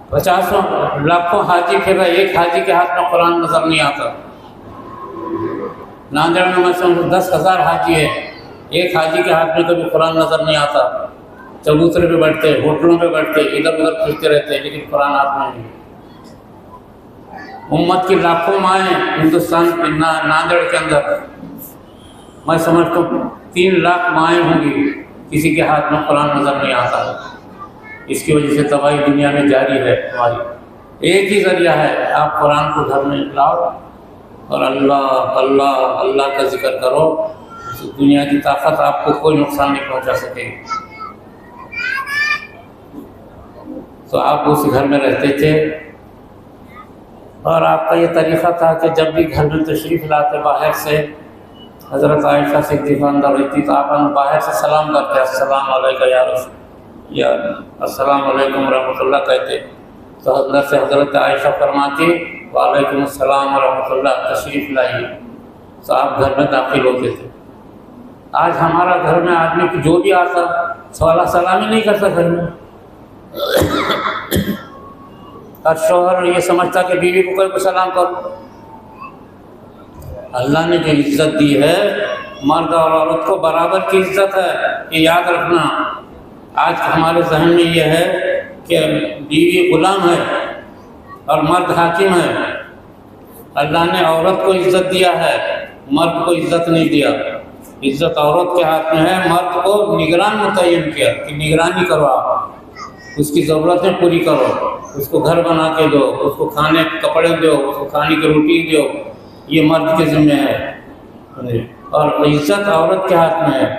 50 لاکھوں حاجی پھر رہے، ایک حاجی کے ہاتھ میں قرآن نظر نہیں آتا۔ ناندیڑ میں میں سمجھوں 10,000 حاجی ہے، ایک حاجی کے ہاتھ میں کبھی قرآن نظر نہیں آتا، چبوترے پہ بیٹھتے، ہوٹلوں پہ بیٹھتے، ادھر ادھر پھرتے رہتے، لیکن قرآن ہاتھ میں نہیں۔ امت کی لاکھوں مائیں ہندوستان کے ناندیڑ کے اندر، میں سمجھتا ہوں 3 لاکھ مائیں ہوں گی، کسی کے ہاتھ میں قرآن نظر نہیں آتا ہے۔ اس کی وجہ سے تباہی دنیا میں جاری ہے ہماری۔ ایک ہی ذریعہ ہے، آپ قرآن کو گھر میں لاؤ اور اللہ اللہ اللہ کا ذکر کرو، دنیا کی طاقت آپ کو کوئی نقصان نہیں پہنچا سکے گی۔ تو آپ اس گھر میں رہتے تھے، اور آپ کا یہ طریقہ تھا کہ جب بھی گھر میں تشریف لاتے باہر سے، حضرت عائشہ صدیقہ اندر رہتی تو آپ باہر سے سلام کرتے، السلام علیکم یا رسول، یا السلام علیکم ورحمۃ اللہ کہتے، تو حضرت عائشہ فرماتی وعلیکم السلام ورحمۃ اللہ، تشریف لائیے، تو آپ گھر میں داخل ہوتے تھے۔ آج ہمارا گھر میں آدمی جو بھی آتا سلام ہی نہیں کرتا گھر میں، اور شوہر یہ سمجھتا کہ بیوی کو کوئی سلام کرو۔ اللہ نے جو عزت دی ہے مرد اور عورت کو برابر کی عزت ہے، یہ یاد رکھنا۔ آج ہمارے ذہن میں یہ ہے کہ بیوی غلام ہے اور مرد حاکم ہے۔ اللہ نے عورت کو عزت دیا ہے، مرد کو عزت نہیں دیا۔ عزت عورت کے ہاتھ میں ہے، مرد کو نگران متعین کیا کہ نگرانی کرو، آپ اس کی ضرورتیں پوری کرو، اس کو گھر بنا کے دو، اس کو کھانے کپڑے دو، اس کو کھانے کی روٹی دو، یہ مرد کے ذمہ ہے۔ اور عزت عورت کے ہاتھ میں ہے۔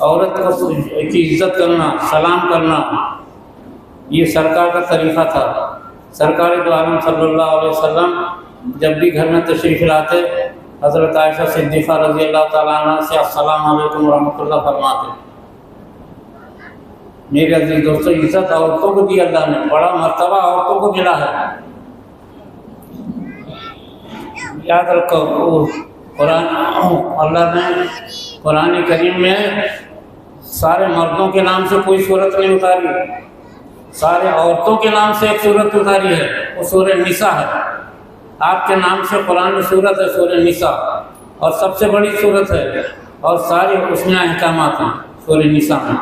عورت کی عزت کرنا، سلام کرنا، یہ سرکار کا طریقہ تھا۔ سرکار دو عالم صلی اللہ علیہ وسلم جب بھی گھر میں تشریف لاتے، حضرت عائشہ صدیقہ رضی اللہ تعالیٰ عنہ سے السلام علیکم ورحمۃ اللہ فرماتے۔ میرے عزیز دوستو، عزت عورتوں کو دی اللہ نے، بڑا مرتبہ عورتوں کو ملا ہے۔ یاد رکھو، قرآن اللہ نے قرآن کریم میں سارے مردوں کے نام سے کوئی صورت نہیں اتاری، سارے عورتوں کے نام سے ایک صورت اتاری ہے، وہ سورہ نساء ہے۔ آپ کے نام سے قرآن میں صورت ہے سورہ نساء، اور سب سے بڑی صورت ہے، اور سارے اس میں احکامات ہیں سورہ نساء میں۔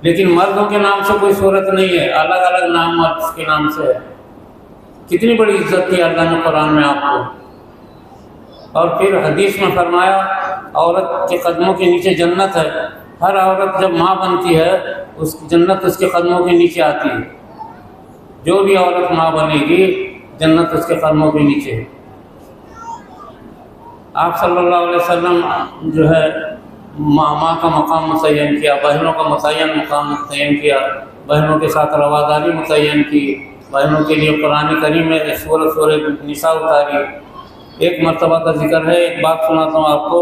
لیکن مردوں کے نام سے کوئی صورت نہیں ہے، الگ الگ نام مرد کے نام سے ہے۔ کتنی بڑی عزت دی اللہ نے قرآن میں آپ کو۔ اور پھر حدیث میں فرمایا عورت کے قدموں کے نیچے جنت ہے۔ ہر عورت جب ماں بنتی ہے اس کی جنت اس کے قدموں کے نیچے آتی ہے۔ جو بھی عورت ماں بنے گی جنت اس کے قدموں کے نیچے ہے۔ آپ صلی اللہ علیہ وسلم جو ہے ماں کا مقام متعین کیا، بہنوں کا مقام متعین کیا، بہنوں کے ساتھ رواداری متعین کی، بہنوں کے لیے قرآن کریم میں سورہ نساء اتاری۔ ایک مرتبہ کا ذکر ہے، ایک بات سناتا ہوں آپ کو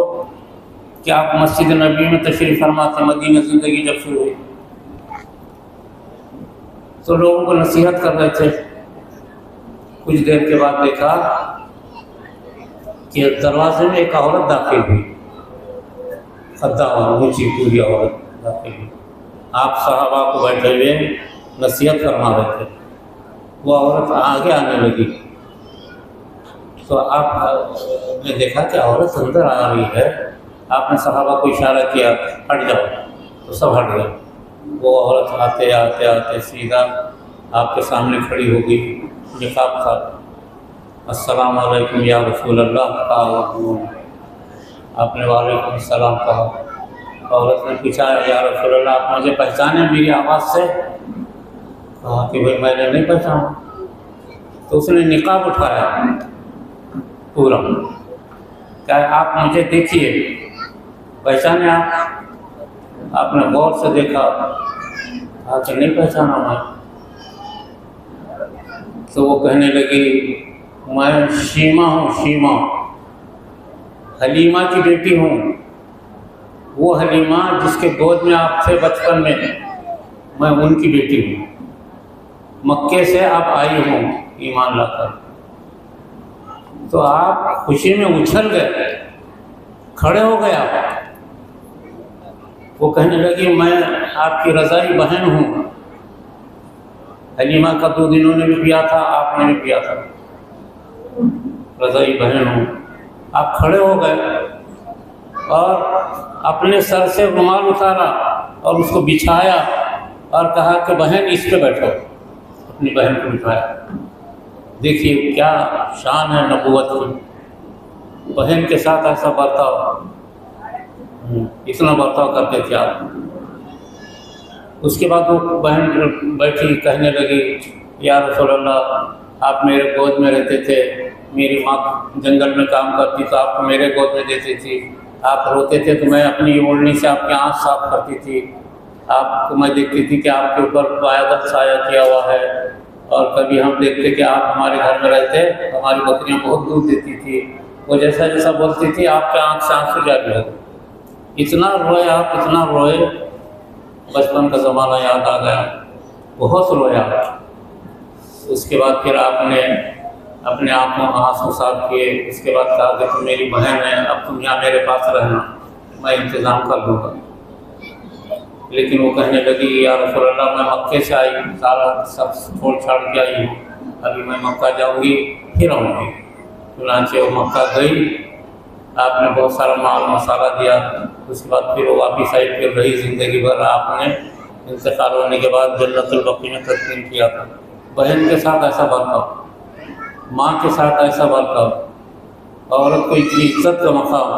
کہ آپ مسجد نبی میں تشریف فرما تھے، مدینہ زندگی جب شروع ہوئی تو لوگوں کو نصیحت کر رہے تھے۔ کچھ دیر کے بعد دیکھا کہ دروازے میں ایک عورت داخل ہوئی، خدا اونچی پوری عورت داخل ہوئی۔ آپ صحابہ کو بیٹھے ہوئے نصیحت فرما رہے تھے، وہ عورت آگے آنے لگی تو آپ نے دیکھا کہ عورت اندر آ رہی ہے۔ آپ نے صحابہ کو اشارہ کیا ہٹ جاؤ، تو سب ہٹ گئے۔ وہ عورت آتے آتے آتے سیدھا آپ کے سامنے کھڑی ہو گئی، نقاب تھا۔ السلام علیکم یا رسول اللہ کہا، آپ نے وعلیکم السلام کہا۔ عورت نے پوچھا یا رسول اللہ آپ مجھے پہچانے میری آواز سے؟ کہا کہ بھائی میں نے نہیں پہچانا۔ تو اس نے نقاب اٹھایا پورا، کہ آپ مجھے دیکھیے، پہچانے آپ نے غور سے دیکھا، کہا کہ نہیں پہچانا میں۔ تو وہ کہنے لگی میں شیما ہوں، شیما حلیمہ کی بیٹی ہوں، وہ حلیمہ جس کے گود میں آپ تھے بچپن میں ان کی بیٹی ہوں، مکے سے آپ آئی ہوں ایمان لا کر۔ تو آپ خوشی میں اچھل گئے، کھڑے ہو گئے آپ۔ وہ کہنے لگی میں آپ کی رضائی بہن ہوں، حلیمہ کا دودھ انہوں نے بھی پیا تھا، آپ نے بھی پیا تھا، رضائی بہن ہوں۔ آپ کھڑے ہو گئے اور اپنے سر سے رومال اتارا اور اس کو بچھایا اور کہا کہ بہن اس پہ بیٹھو، اپنی بہن کو بٹھایا۔ دیکھیے کیا شان ہے نبوت کی، بہن کے ساتھ ایسا برتاؤ، اتنا برتاؤ کرتے تھے آپ۔ اس کے بعد وہ بہن بیٹھی کہنے لگی یا رسول اللہ آپ میرے گود میں رہتے تھے، میری ماں جنگل میں کام کرتی تو آپ کو میرے گود میں دیتی تھی، آپ روتے تھے تو میں اپنی اوڑھنی سے آپ کی آنکھ صاف کرتی تھی، آپ کو میں دیکھتی تھی کہ آپ کے اوپر قیادت سایہ کیا ہوا ہے، اور کبھی ہم دیکھتے کہ آپ ہمارے گھر میں رہتے، ہماری بکریاں بہت دودھ دیتی تھی۔ وہ جیسا جیسا بولتی تھی آپ کے آنکھ سے آنسو جاری ہو، اتنا روئے آپ، اتنا روئے، بچپن کا زمانہ یاد آ گیا، بہت رویا۔ اس کے بعد پھر آپ نے اپنے آنکھوں آنسو صاف کیے، اس کے بعد کہا کہ تم میری بہن ہے، اب تم یہاں میرے پاس رہنا، میں انتظام کر دوں گا۔ لیکن وہ کہنے لگی یا رسول اللہ میں مکے سے آئی، سارا سب چھوڑ چھاڑ کے آئی ہوں، ابھی میں مکہ جاؤں گی پھر آؤں گی۔ چنانچہ وہ مکہ گئی، آپ نے بہت سارا مال مسالہ دیا، اس کے بعد پھر وہ واپس آئی، پھر رہی زندگی بھر آپ نے انتقال ہونے کے بعد جنت البقیع میں تدفین کیا تھا۔ بہن کے ساتھ ایسا برتاؤ، ماں کے ساتھ ایسا برتاؤ، عورت کو اتنی عزت کا مقام،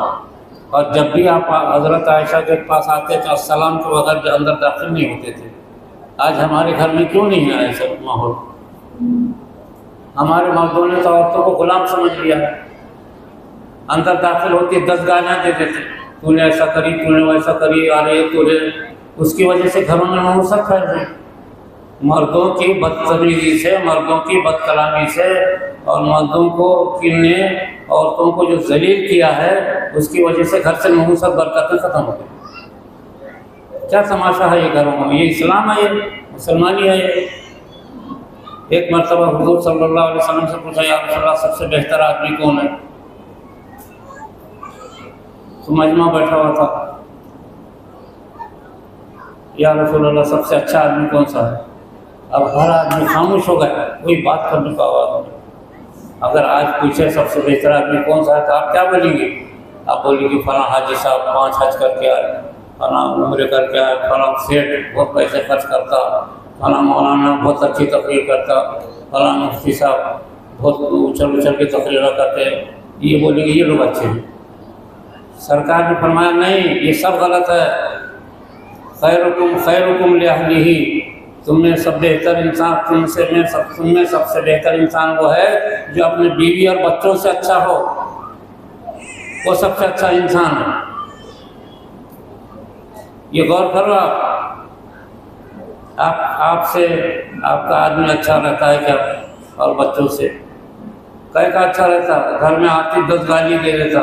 اور جب بھی آپ حضرت عائشہ کے پاس آتے تو السلام کے بغیر اندر داخل نہیں ہوتے تھے۔ آج ہمارے گھر میں کیوں نہیں ہے ایسا ماحول؟ ہمارے مردوں نے تو عورتوں کو غلام سمجھ لیا ہے، اندر داخل ہوتی 10 گالیاں دیتے تھے، تو نے ایسا کری، تو نے ویسا کری، ارے تجھے، اس کی وجہ سے گھروں میں نحوست پھیل رہی، مردوں کی بدتمیزی سے، مردوں کی بد کلامی سے، اور مردوں کو نے عورتوں کو جو ذلیل کیا ہے اس کی وجہ سے گھر سے نحوست برکتیں ختم ہو گئی۔ کیا تماشا ہے یہ گھروں میں؟ یہ اسلام ہے، یہ مسلمانی ہے۔ یہ ایک مرتبہ حضور صلی اللہ علیہ وسلم سے پوچھا یا رسول اللہ سب سے بہتر آدمی کون ہے؟ تو مجمع بیٹھا ہوا تھا، یا رسول اللہ سب سے اچھا آدمی کون سا ہے؟ اب ہر آدمی خاموش ہو گیا، کوئی بات کرنے کا آواز نہیں۔ اگر آج پوچھے سب سے بہتر آدمی کون سا ہے تو آپ کیا بولیں گے؟ آپ بولیں گے فلاں حاجی صاحب 5 حج کر کے آئے، فلاں عمرے کر کے آئے، فلاں سیٹ بہت پیسے خرچ کرتا، فلاں مولانا بہت اچھی تقریر کرتا، فلاں مفتی صاحب بہت اچھل اچھل کے تقریریں کرتے، یہ بولیں گے یہ لوگ اچھے ہیں۔ سرکار نے فرمایا نہیں، یہ سب غلط ہے۔ خیرکم خیرکم لأہلہ، تم میں سب بہتر انسان، تم میں سب سے بہتر انسان وہ ہے جو اپنے بیوی اور بچوں سے اچھا ہو، وہ سب سے اچھا انسان ہے۔ یہ غور کرو آپ سے آپ کا آدمی اچھا رہتا ہے کیا؟ اور بچوں سے کہے کا اچھا رہتا؟ گھر میں آتی 10 گالی دے دیتا،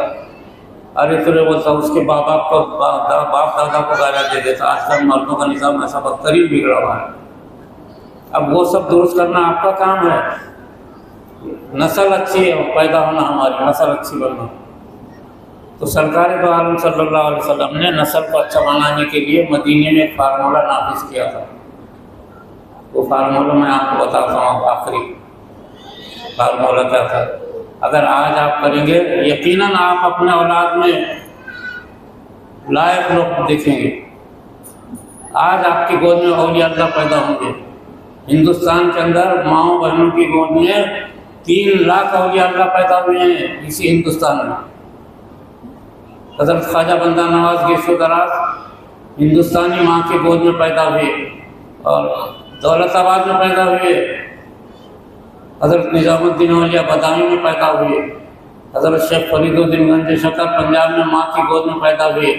ارے تجھے بولتا اس کے باپ دادا کو گالیاں دے دیتا۔ آج کل مردوں کا نظام ایسا بدترین بگڑا ہوا ہے۔ اب وہ سب درست کرنا آپ کا کام ہے، نسل اچھی ہے پیدا ہونا، ہماری نسل اچھی بننا۔ تو سرکار دو عالم صلی اللہ علیہ وسلم نے نسل کو اچھا بنانے کے لیے مدینے میں ایک فارمولہ نافذ کیا تھا۔ وہ فارمولہ میں آپ کو بتاتا ہوں، آخری فارمولہ کیا تھا۔ اگر آج آپ کریں گے یقیناً آپ اپنے اولاد میں لائق لوگ دیکھیں گے۔ آج آپ کی گود میں اولیاء اللہ پیدا ہوں گے۔ ہندوستان کے اندر ماؤں بہنوں کی گود میں 3 لاکھ اولیاء اللہ پیدا ہوئے ہیں اسی ہندوستان میں۔ حضرت خواجہ بندہ نواز گیسو دراز ہندوستانی ماں کی گود میں پیدا ہوئے اور دولت آباد میں پیدا ہوئے۔ حضرت نظام الدین اولیاء بادامی میں پیدا ہوئے۔ حضرت شیخ فرید الدین گنج شکر پنجاب میں ماں کی گود میں پیدا ہوئے۔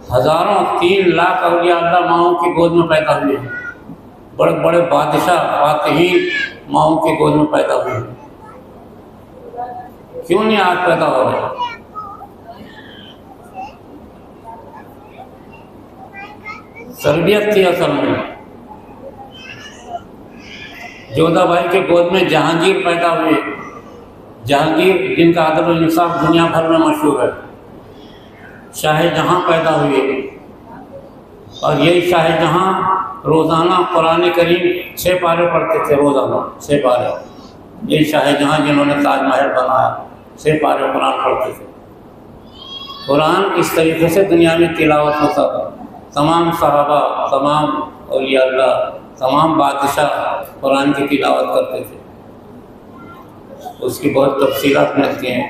ہزاروں 3 لاکھ اولیاء اللہ ماؤں کی گود میں پیدا ہوئے۔ بڑے بڑے بادشاہ فاتحین ماؤں کی گود میں پیدا ہوئے۔ کیوں نہیں آج پیدا ہو رہے؟ تربیت تھی اصل میں۔ جودھا بھائی کے گود میں جہانگیر پیدا ہوئے۔ جہانگیر جن کا عدل و انصاف دنیا بھر میں مشہور ہے۔ شاہ جہاں پیدا ہوئے، اور یہی شاہ جہاں روزانہ قرآن کریم 6 پارے پڑھتے تھے، روزانہ 6 پارے۔ یہی شاہ جہاں جنہوں نے تاج محل بنایا 6 پارے قرآن پڑھتے تھے۔ قرآن اس طریقے سے دنیا میں تلاوت ہوتا تھا. تمام صحابہ، تمام اولیاء اللہ، تمام بادشاہ قرآن کی تلاوت کرتے تھے. اس کی بہت تفصیلات ملتی ہیں.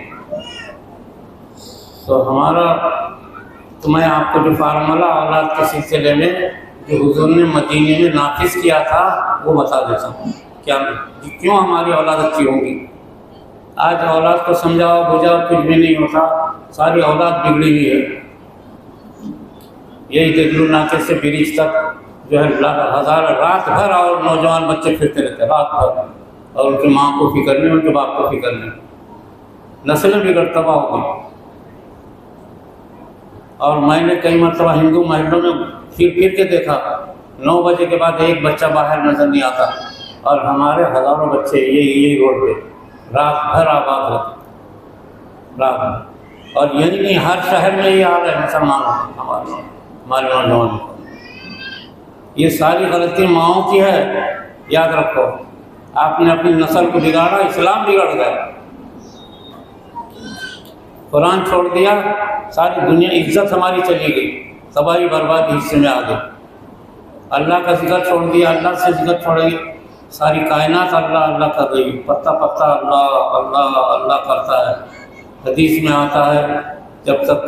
تو میں آپ کو جو فارمولہ اولاد کے سلسلے میں جو حضور نے مدینے میں نافذ کیا تھا وہ بتا دیتا ہوں. کیوں ہماری اولاد اچھی ہوں گی. آج اولاد کو سمجھاؤ بجھاؤ کچھ بھی نہیں ہوتا، ساری اولاد بگڑی ہوئی ہے. یہی دگلو ناکے سے برج تک جو ہے ہزار رات بھر اور نوجوان بچے پھرتے رہتے رات بھر، اور ان کی ماں کو فکر نہیں، ان کے باپ کو فکر نہیں. نسلیں بگڑ تباہ ہو گئی. اور میں نے کئی مرتبہ ہندو محلوں میں پھر کے دیکھا، 9 بجے کے بعد ایک بچہ باہر نظر نہیں آتا، اور ہمارے ہزاروں بچے یہی روڈ پہ رات بھر آباد ہوتے رات بھر. اور یہی نہیں، ہر شہر میں یہ حال ہے مسلمانوں ہمارے نوجوانوں کو. یہ ساری غلطی ماؤں کی ہے. یاد رکھو، آپ نے اپنی نسل کو بگاڑا، اسلام بگڑ گیا. قرآن چھوڑ دیا، ساری دنیا عزت ہماری چلی گئی، تباہی بربادی حصے میں آ گئی. اللہ کا ذکر چھوڑ دیا، اللہ سے ذکر چھوڑیں گے، ساری کائنات اللہ اللہ کر گئی. پتا پتا اللہ اللہ اللہ کرتا ہے. حدیث میں آتا ہے جب تک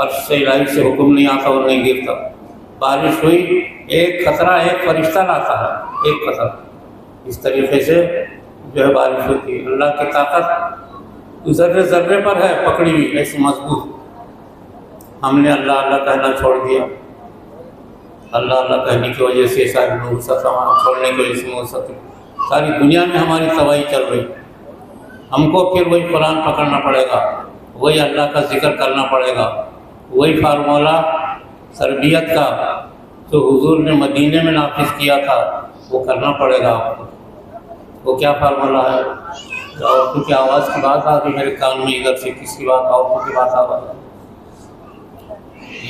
عرش سے الہی سے حکم نہیں آتا وہ نہیں گرتا. بارش ہوئی، ایک قطرہ ایک فرشتہ لاتا ہے، ایک قطرہ. اس طریقے سے جو ہے بارش ہوتی ہے. اللہ کی طاقت ذرے ذرے پر ہے پکڑی ہوئی ایسی مضبوط. ہم نے اللہ اللہ کہنا چھوڑ دیا. اللہ اللہ کہنے کی وجہ سے ساری نوسط چھوڑنے کی وجہ سے نوسط ساری دنیا میں ہماری تباہی چل رہی. ہم کو پھر وہی قرآن پکڑنا پڑے گا، وہی اللہ کا ذکر کرنا پڑے گا، وہی فارمولہ تربیت کا جو حضور نے مدینے میں نافذ کیا تھا وہ کرنا پڑے گا آپ کو. وہ کیا فارمولہ ہے؟ عورتوں کی آواز کی بات آ رہی میرے کان میں، ادھر سے کس کی بات؟ عورتوں کی بات آ رہی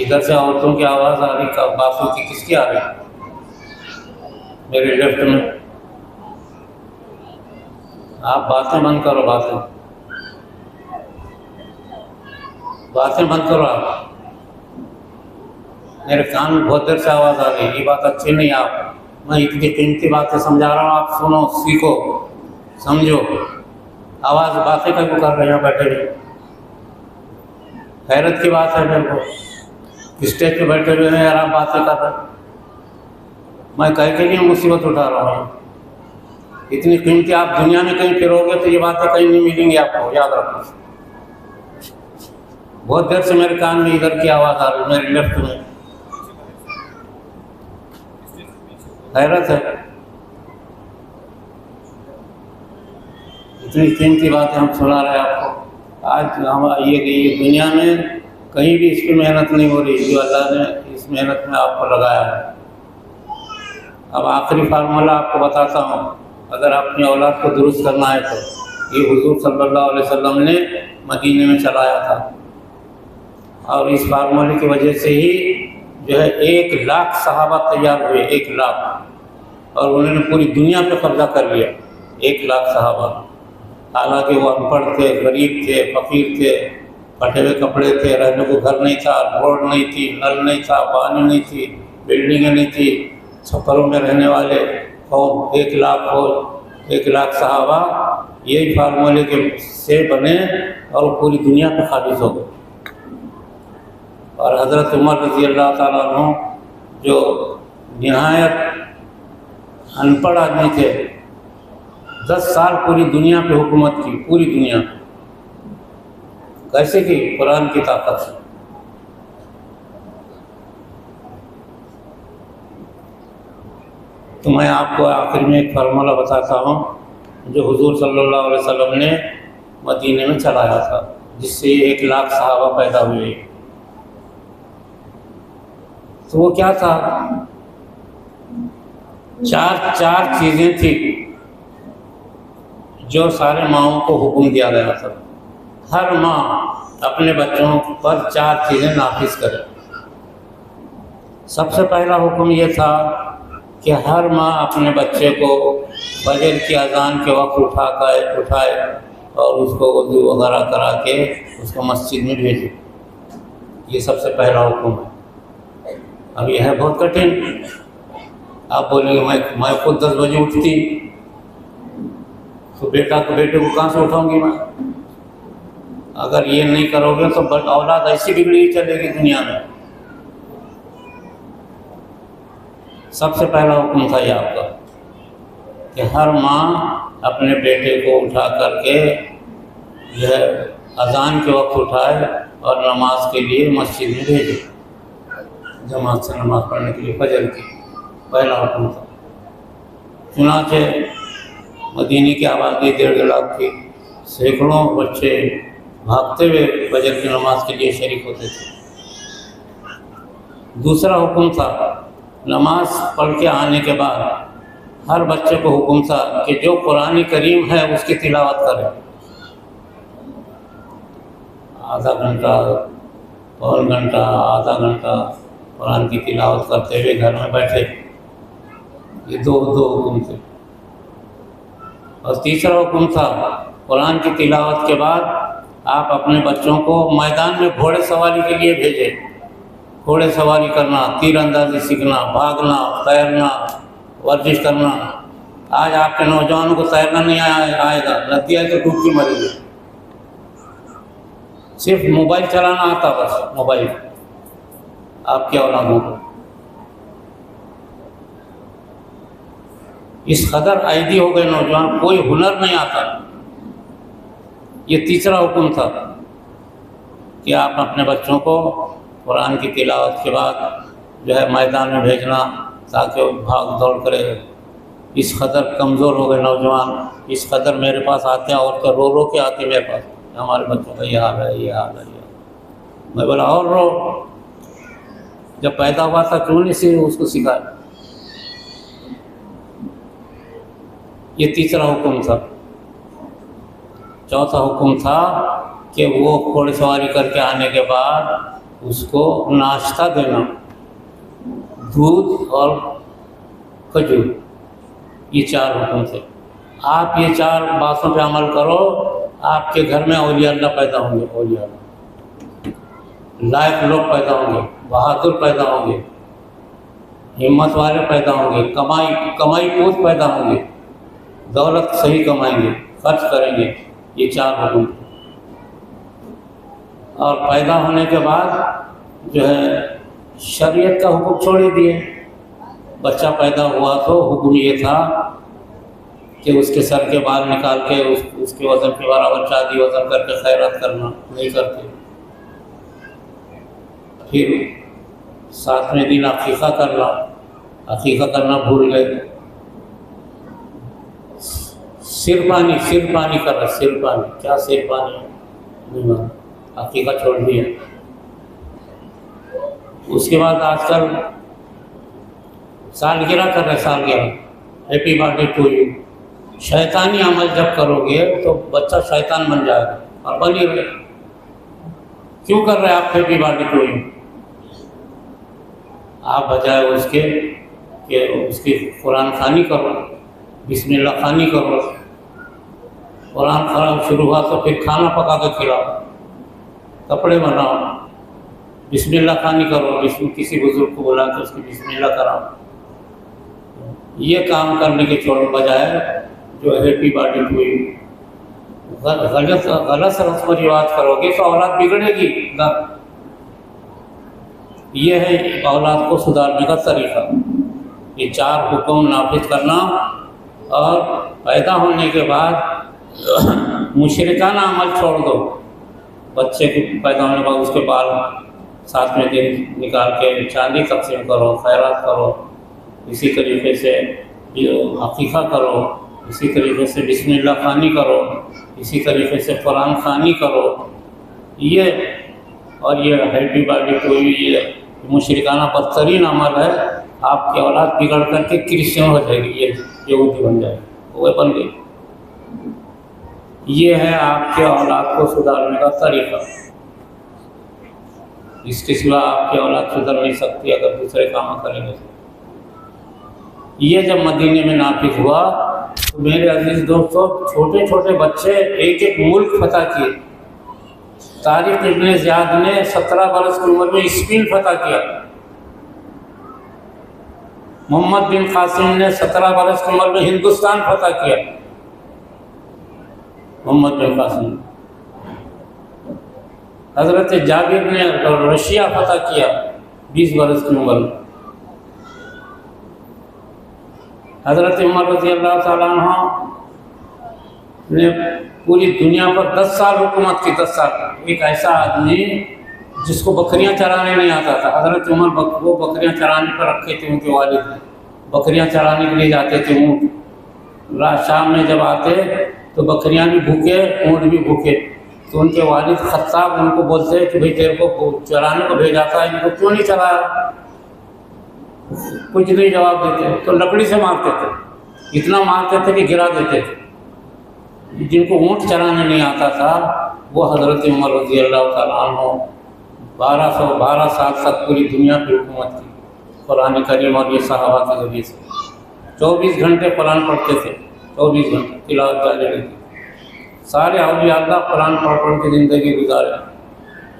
ادھر سے، عورتوں کی آواز آ رہی، باپوں کی کس کی آ رہی؟ میرے لیفٹ میں. آپ باتیں بند کرو، باتیں بند کرو. آپ میرے کان میں بہت دیر سے آواز آ رہی، یہ بات اچھی نہیں. آپ میں اتنی قیمتی باتیں سمجھا رہا ہوں، آپ سنو، سیکھو، سمجھو. آواز باتیں کا کیوں کر رہے ہیں بیٹھے ہوئے؟ حیرت کی بات ہے. میرے کو اسٹیج پہ بیٹھے ہوئے ہیں یار، آپ باتیں کر رہے ہیں. میں کہہ کے لیے مصیبت اٹھا رہا ہوں. اتنی قیمتی آپ دنیا میں کہیں پھرو گے تو یہ باتیں کہیں نہیں ملیں گی آپ کو، یاد رکھو. بہت دیر سے میرے کان میں ادھر کی آواز آ رہی، میرے لیفٹ میں. حیرت ہے. اتنی قیمتی باتیں ہم سنا رہے ہیں آپ کو. آج ہم یہ دنیا میں کہیں بھی اس کی محنت نہیں ہو رہی جو اللہ نے اس محنت میں آپ کو لگایا ہے. اب آخری فارمولہ آپ کو بتاتا ہوں. اگر اپنی اولاد کو درست کرنا ہے تو یہ حضور صلی اللہ علیہ وسلم نے مدینے میں چلایا تھا، اور اس فارمولے کی وجہ سے ہی جو ہے 1,00,000 صحابہ تیار ہوئے. 1,00,000، اور انہوں نے پوری دنیا پہ قبضہ کر لیا. 1,00,000 صحابہ. حالانکہ وہ ان پڑھ تھے، غریب تھے، فقیر تھے، پھٹے ہوئے کپڑے تھے، رہنے کو گھر نہیں تھا، روڈ نہیں تھی، نل نہیں تھا، پانی نہیں تھی، بلڈنگیں نہیں تھی، چھپروں میں رہنے والے. اور 1,00,000 صحابہ یہی فارمولے کے سے بنے اور پوری دنیا پہ قابض ہو گئے. اور حضرت عمر رضی اللہ تعالیٰ عنہ جو نہایت ان پڑھ آدمی تھے، 10 سال پوری دنیا پہ حکومت کی. پوری دنیا کیسے کی؟ قرآن کی طاقت سے. تو میں آپ کو آخر میں ایک فارمولہ بتاتا ہوں جو حضور صلی اللہ علیہ وسلم نے مدینے میں چلایا تھا، جس سے 1,00,000 صحابہ پیدا ہوئے. تو وہ کیا تھا؟ چار چیزیں تھیں جو سارے ماؤں کو حکم دیا گیا تھا. ہر ماں اپنے بچوں پر 4 چیزیں نافذ کرے. سب سے پہلا حکم یہ تھا کہ ہر ماں اپنے بچے کو فجر کی اذان کے وقت اٹھائے اور اس کو وضو وغیرہ کرا کے اس کو مسجد میں بھیجے. یہ سب سے پہلا حکم ہے۔ اب یہ ہے بہت کٹھن، آپ بولیں گے میں خود 10 بجے اٹھتی تو بیٹے کو کہاں سے اٹھاؤں گی میں؟ اگر یہ نہیں کرو گے تو اولاد ایسی بگڑی چلے گی دنیا میں۔ سب سے پہلا حکم تھا یہ آپ کا کہ ہر ماں اپنے بیٹے کو اٹھا کر کے جو ہے اذان کے وقت اٹھائے اور نماز کے لیے مسجد میں بھیجے، جماعت سے نماز پڑھنے کے لیے فجر کی پہلا حکم تھا۔ چنانچہ مدینے کی آبادی 1.5 لاکھ تھی، سینکڑوں بچے بھاگتے ہوئے فجر کی نماز کے لیے شریک ہوتے تھے۔ دوسرا حکم تھا نماز پڑھ کے آنے کے بعد ہر بچے کو حکم تھا کہ جو قرآن کریم ہے اس کی تلاوت کرے، آدھا گھنٹہ، پون گھنٹہ، آدھا گھنٹہ قرآن کی تلاوت کرتے ہوئے گھر میں بیٹھے۔ یہ دو حکم تھے۔ اور تیسرا حکم تھا قرآن کی تلاوت کے بعد آپ اپنے بچوں کو میدان میں گھوڑے سواری کے لیے بھیجیں، گھوڑے سواری کرنا، تیر اندازی سیکھنا، بھاگنا، تیرنا، ورزش کرنا۔ آج آپ کے نوجوانوں کو تیرنا نہیں آئے گا، ندی آئے تو ڈوب کے مرے گے۔ صرف موبائل چلانا آتا، بس موبائل آپ کے اولادوں کو۔ اس قدر عیدی ہو گئے نوجوان، کوئی ہنر نہیں آتا۔ یہ تیسرا حکم تھا کہ آپ اپنے بچوں کو قرآن کی تلاوت کے بعد جو ہے میدان میں بھیجنا تاکہ وہ بھاگ دوڑ کرے۔ اس قدر کمزور ہو گئے نوجوان، اس قدر میرے پاس آتے ہیں، عورتیں رو رو کے آتی میرے پاس، ہمارے بچوں کا یہ حال ہے، یہ حال ہے، یہ حال ہے۔ میں بولا اور رو، جب پیدا ہوا تھا کیوں نہیں اس کو سکھایا؟ یہ تیسرا حکم تھا۔ چوتھا حکم تھا کہ وہ گھوڑے سواری کر کے آنے کے بعد اس کو ناشتہ دینا، دودھ اور کھجور، یہ 4 حکم تھے۔ آپ یہ 4 باتوں پہ عمل کرو، آپ کے گھر میں اولیاء اللہ پیدا ہوں گے، اولیاء اللہ، لائق لوگ پیدا ہوں گے، بہادر پیدا ہوں گے، ہمت والے پیدا ہوں گے، کمائی پوت پیدا ہوں گے، دولت صحیح کمائیں گے، خرچ کریں گے۔ یہ 4 حکم تھے۔ اور پیدا ہونے کے بعد جو ہے شریعت کا حکم چھوڑ دیے۔ بچہ پیدا ہوا تو حکم یہ تھا کہ اس کے سر کے بال نکال کے اس کے وزن کے برابر چاندی وزن کر کے خیرات کرنا، نہیں کرتے۔ پھر 7ویں دن عقیقہ کرنا، عقیقہ کرنا بھول گئے۔ سر پانی کر رہا، سر پانی کیا، سر پانی نہیں مانا، عقیقہ چھوڑ دیا۔ اس کے بعد آج کل سالگرہ کر رہے، سالگرہ، happy birthday to you. شیطانی عمل جب کرو گے تو بچہ شیطان بن جائے گا، اور بن ہی رہے۔ کیوں کر رہے آپ happy birthday to you? آپ بجائے اس کے کہ اس کی قرآن خوانی کرو، بسم اللہ خوانی کرو۔ قرآن خوانی شروع ہوا تو پھر کھانا پکا کے کھلاؤ، کپڑے بناؤ، بسم اللہ خوانی کرو، کسی بزرگ کو بلا کے اس کی بسم اللہ کراؤ۔ یہ کام کرنے کے چھوڑنے بجائے جو happy birthday to you, غلط رسم و رواج کرو گے تو اولاد بگڑے گی۔ یہ ہے اولاد کو سدھارنے کا طریقہ، یہ 4 حکم نافذ کرنا۔ اور پیدا ہونے کے بعد مشرکانہ عمل چھوڑ دو۔ بچے کے پیدا ہونے کے بعد اس کے بال 7ویں دن نکال کے چاندی تقسیم کرو، خیرات کرو، اسی طریقے سے عقیقہ کرو، اسی طریقے سے بسم اللہ خوانی کرو، اسی طریقے سے قرآن خوانی کرو۔ یہ اور یہ happy birthday to you, یہ مشرکانہ بدترین عمل ہے۔ آپ کی اولاد بگڑ کر کے کرسچن ہو جائے گی، یہ یہودی بن جائے گی، وہ بن گئی۔ یہ ہے آپ کے اولاد کو سدھارنے کا طریقہ۔ اس کے سوا آپ کی اولاد سدھر نہیں سکتی اگر دوسرے کام کریں گے۔ یہ جب مدینے میں نافذ ہوا تو میرے عزیز دوستو، چھوٹے چھوٹے بچے ایک ملک فتح کیے، طارق ابن زیاد نے 17 برس کی عمر میں اسپین فتح کیا. محمد بن قاسم نے 17 برس کی عمر میں ہندوستان فتح کیا. محمد بن قاسم. حضرت جابر نے رشیا فتح کیا 20 برس کی عمر میں. حضرت عمر رضی اللہ تعالیٰ عنہ نے پوری دنیا پر 10 سال حکومت کی. 10 سال. ایک ایسا آدمی جس کو بکریاں چرانے نہیں آتا تھا. حضرت عمر وہ بکریاں چرانے پر رکھے تھے. ان کے والد بکریاں چرانے کے لیے جاتے تھے. اونٹ رات شام میں جب آتے تو بکریاں بھی بھوکے, اونٹ بھی بھوکے. تو ان کے والد خطاب ان کو بولتے کہ بھئی تیرے کو چرانے کو بھیجا تھا, ان کو کیوں نہیں چرایا؟ کچھ نہیں جواب دیتے. تو لکڑی سے مارتے تھے. اتنا مارتے تھے کہ گرا دیتے تھے. جن کو اونٹ چرانے نہیں آتا تھا وہ حضرت عمر رضی اللہ تعالیٰ عنہ 12 سال تک پوری دنیا پہ حکومت کی. قرآن کریم اور یہ صحابہ کے ذریعے سے 24 گھنٹے قرآن پڑھتے تھے. 24 گھنٹے تلاوت جاری رہتی. سارے اولیاء اللہ قرآن پڑھ کے زندگی گزارے.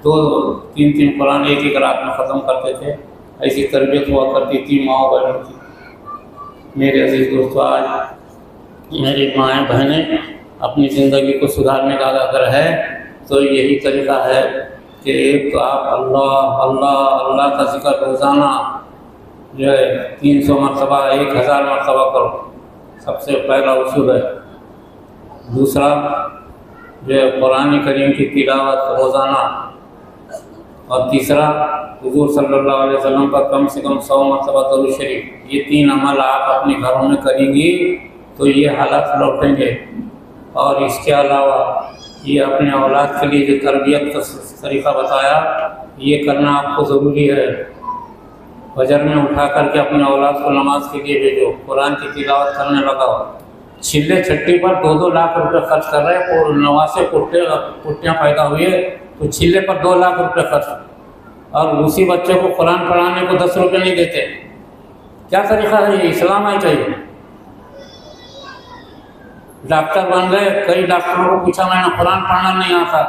2-3 قرآن ایک رات میں ختم کرتے تھے. ایسی تربیت ہوا کرتی تھی ماں بہنوں کی. میرے عزیز دوستو, آج میری مائیں بہنیں اپنی زندگی کو سدھارنے کا اگر ہے تو یہی طریقہ ہے کہ ایک تو آپ اللہ اللہ اللہ کا ذکر روزانہ جو ہے 300 مرتبہ 1000 مرتبہ کرو. سب سے پہلا اصول ہے. دوسرا جو ہے قرآن کریم کی تلاوت روزانہ. اور تیسرا حضور صلی اللہ علیہ وسلم پر کم سے کم 100 مرتبہ درود شریف. یہ 3 عمل آپ اپنے گھروں میں کریں گی تو یہ حالات لوٹیں گے. اور اس کے علاوہ یہ اپنے اولاد کے لیے جو تربیت کا طریقہ بتایا یہ کرنا آپ کو ضروری ہے. فجر میں اٹھا کر کے اپنے اولاد کو نماز کے لیے بھیجو. قرآن کی تلاوت کرنے لگاؤ. چھلے چھٹی پر 2-2 لاکھ روپے خرچ کر رہے ہیں. اور 89 پٹیاں پیدا ہوئی ہے تو چھلے پر 2 لاکھ روپے خرچ, اور اسی بچے کو قرآن پڑھانے کو 10 روپے نہیں دیتے. کیا طریقہ ہے یہ؟ اسلام ہے چاہیے. ڈاکٹر بن گئے. کئی ڈاکٹروں کو پوچھا میں نے, قرآن پڑھنا نہیں آتا.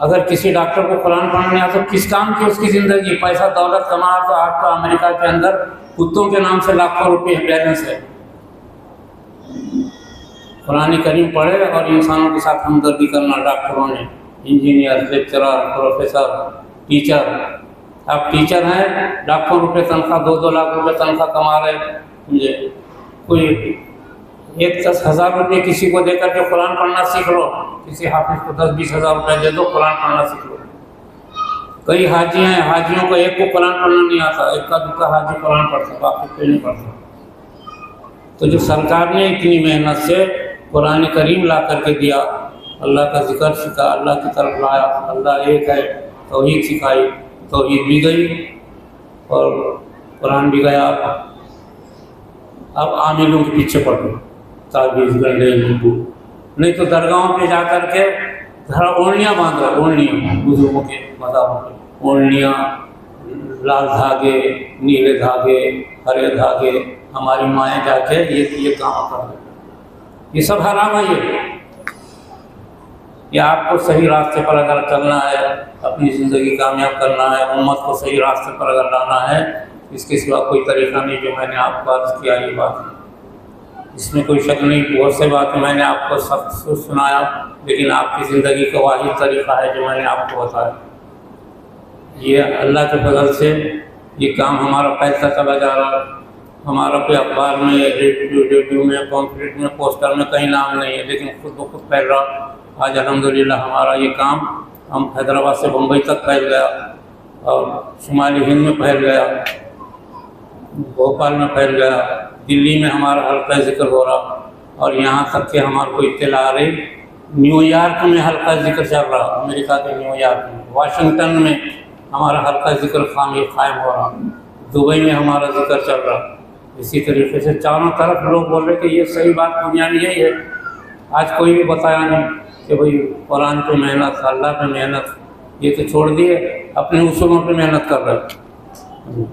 اگر کسی ڈاکٹر کو قرآن پڑھنا نہیں آتا کس کام کی اس کی زندگی؟ پیسہ دولت کما تو آج تو امریکہ کے اندر کتوں کے نام سے لاکھوں روپے بیلنس ہے. قرآن کریم پڑھے اور انسانوں کے ساتھ ہمدردی کرنا. ڈاکٹروں نے, انجینئر, لیکچرر, پروفیسر, ٹیچر. آپ ٹیچر ہیں, لاکھوں روپے تنخواہ, 2-2 لاکھ روپے تنخواہ کما رہے. سمجھے؟ کوئی 10,000 روپے کسی کو دے کر کے قرآن پڑھنا سیکھ لو. کسی حافظ کو 10-20 ہزار روپے دے دو, قرآن پڑھنا سیکھ لو. کئی حاجی ہیں, حاجیوں کو ایک کو قرآن پڑھنا نہیں آتا. ایک کا دوسرا حاجی قرآن پڑھتا, باقی کوئی نہیں پڑھتا. تو جو سرکار نے اتنی محنت سے قرآن کریم لا کر کے دیا, اللہ کا ذکر سکھا, اللہ کی طرف لایا, اللہ ایک ہے, توحید سکھائی, توحید بھی گئی اور قرآن بھی گیا. اب عاملوں کے پیچھے پڑھو, تعویذ گنڈے نیبو. نہیں تو درگاہوں پہ جا کر کے اوڑھنیاں باندھ رہے, اوڑھنیاں بزرگوں کے مذہبوں پہ, اوڑھنیاں, لال دھاگے, نیلے دھاگے, ہرے دھاگے. ہماری مائیں جا کے یہ کام کر رہے. یہ سب حرام ہے. یہ آپ کو صحیح راستے پر اگر چلنا ہے, اپنی زندگی کامیاب کرنا ہے, امت کو صحیح راستے پر اگر لانا ہے, اس کے سوا کوئی طریقہ نہیں. جو میں نے آپ کو عرض کیا یہ بات ہے, اس میں کوئی شک نہیں. بہت سے باتیں میں نے آپ کو سخت سنایا, لیکن آپ کی زندگی کا واحد طریقہ ہے جو میں نے آپ کو بتایا. یہ اللہ کے فضل سے یہ کام ہمارا پھیلتا چلا جا رہا ہے. ہمارا کوئی اخبار میں, ریڈیو میں, پمفلیٹ میں, پوسٹر میں کہیں نام نہیں ہے, لیکن خود بخود پھیل رہا. آج الحمدللہ ہمارا یہ کام ہم حیدرآباد سے بمبئی تک پھیل گیا, اور شمالی ہند میں پھیل گیا, بھوپال میں پھیل گیا, دلی میں ہمارا حلقہ ذکر ہو رہا, اور یہاں تک کہ ہمارے کو اطلاع آ رہی نیو یارک میں حلقہ ذکر چل رہا, امریکہ کے نیو یارک میں, واشنگٹن میں ہمارا حلقہ ذکر قائم ہو رہا, دبئی میں ہمارا ذکر چل رہا. اسی طریقے سے چاروں طرف لوگ بول رہے کہ یہ صحیح بات دنیا میں یہی ہے. آج کوئی بھی بتایا نہیں کہ بھئی قرآن پہ محنت, اللہ پہ محنت, یہ تو چھوڑ دیے, اپنے اصولوں پہ محنت کر رہے.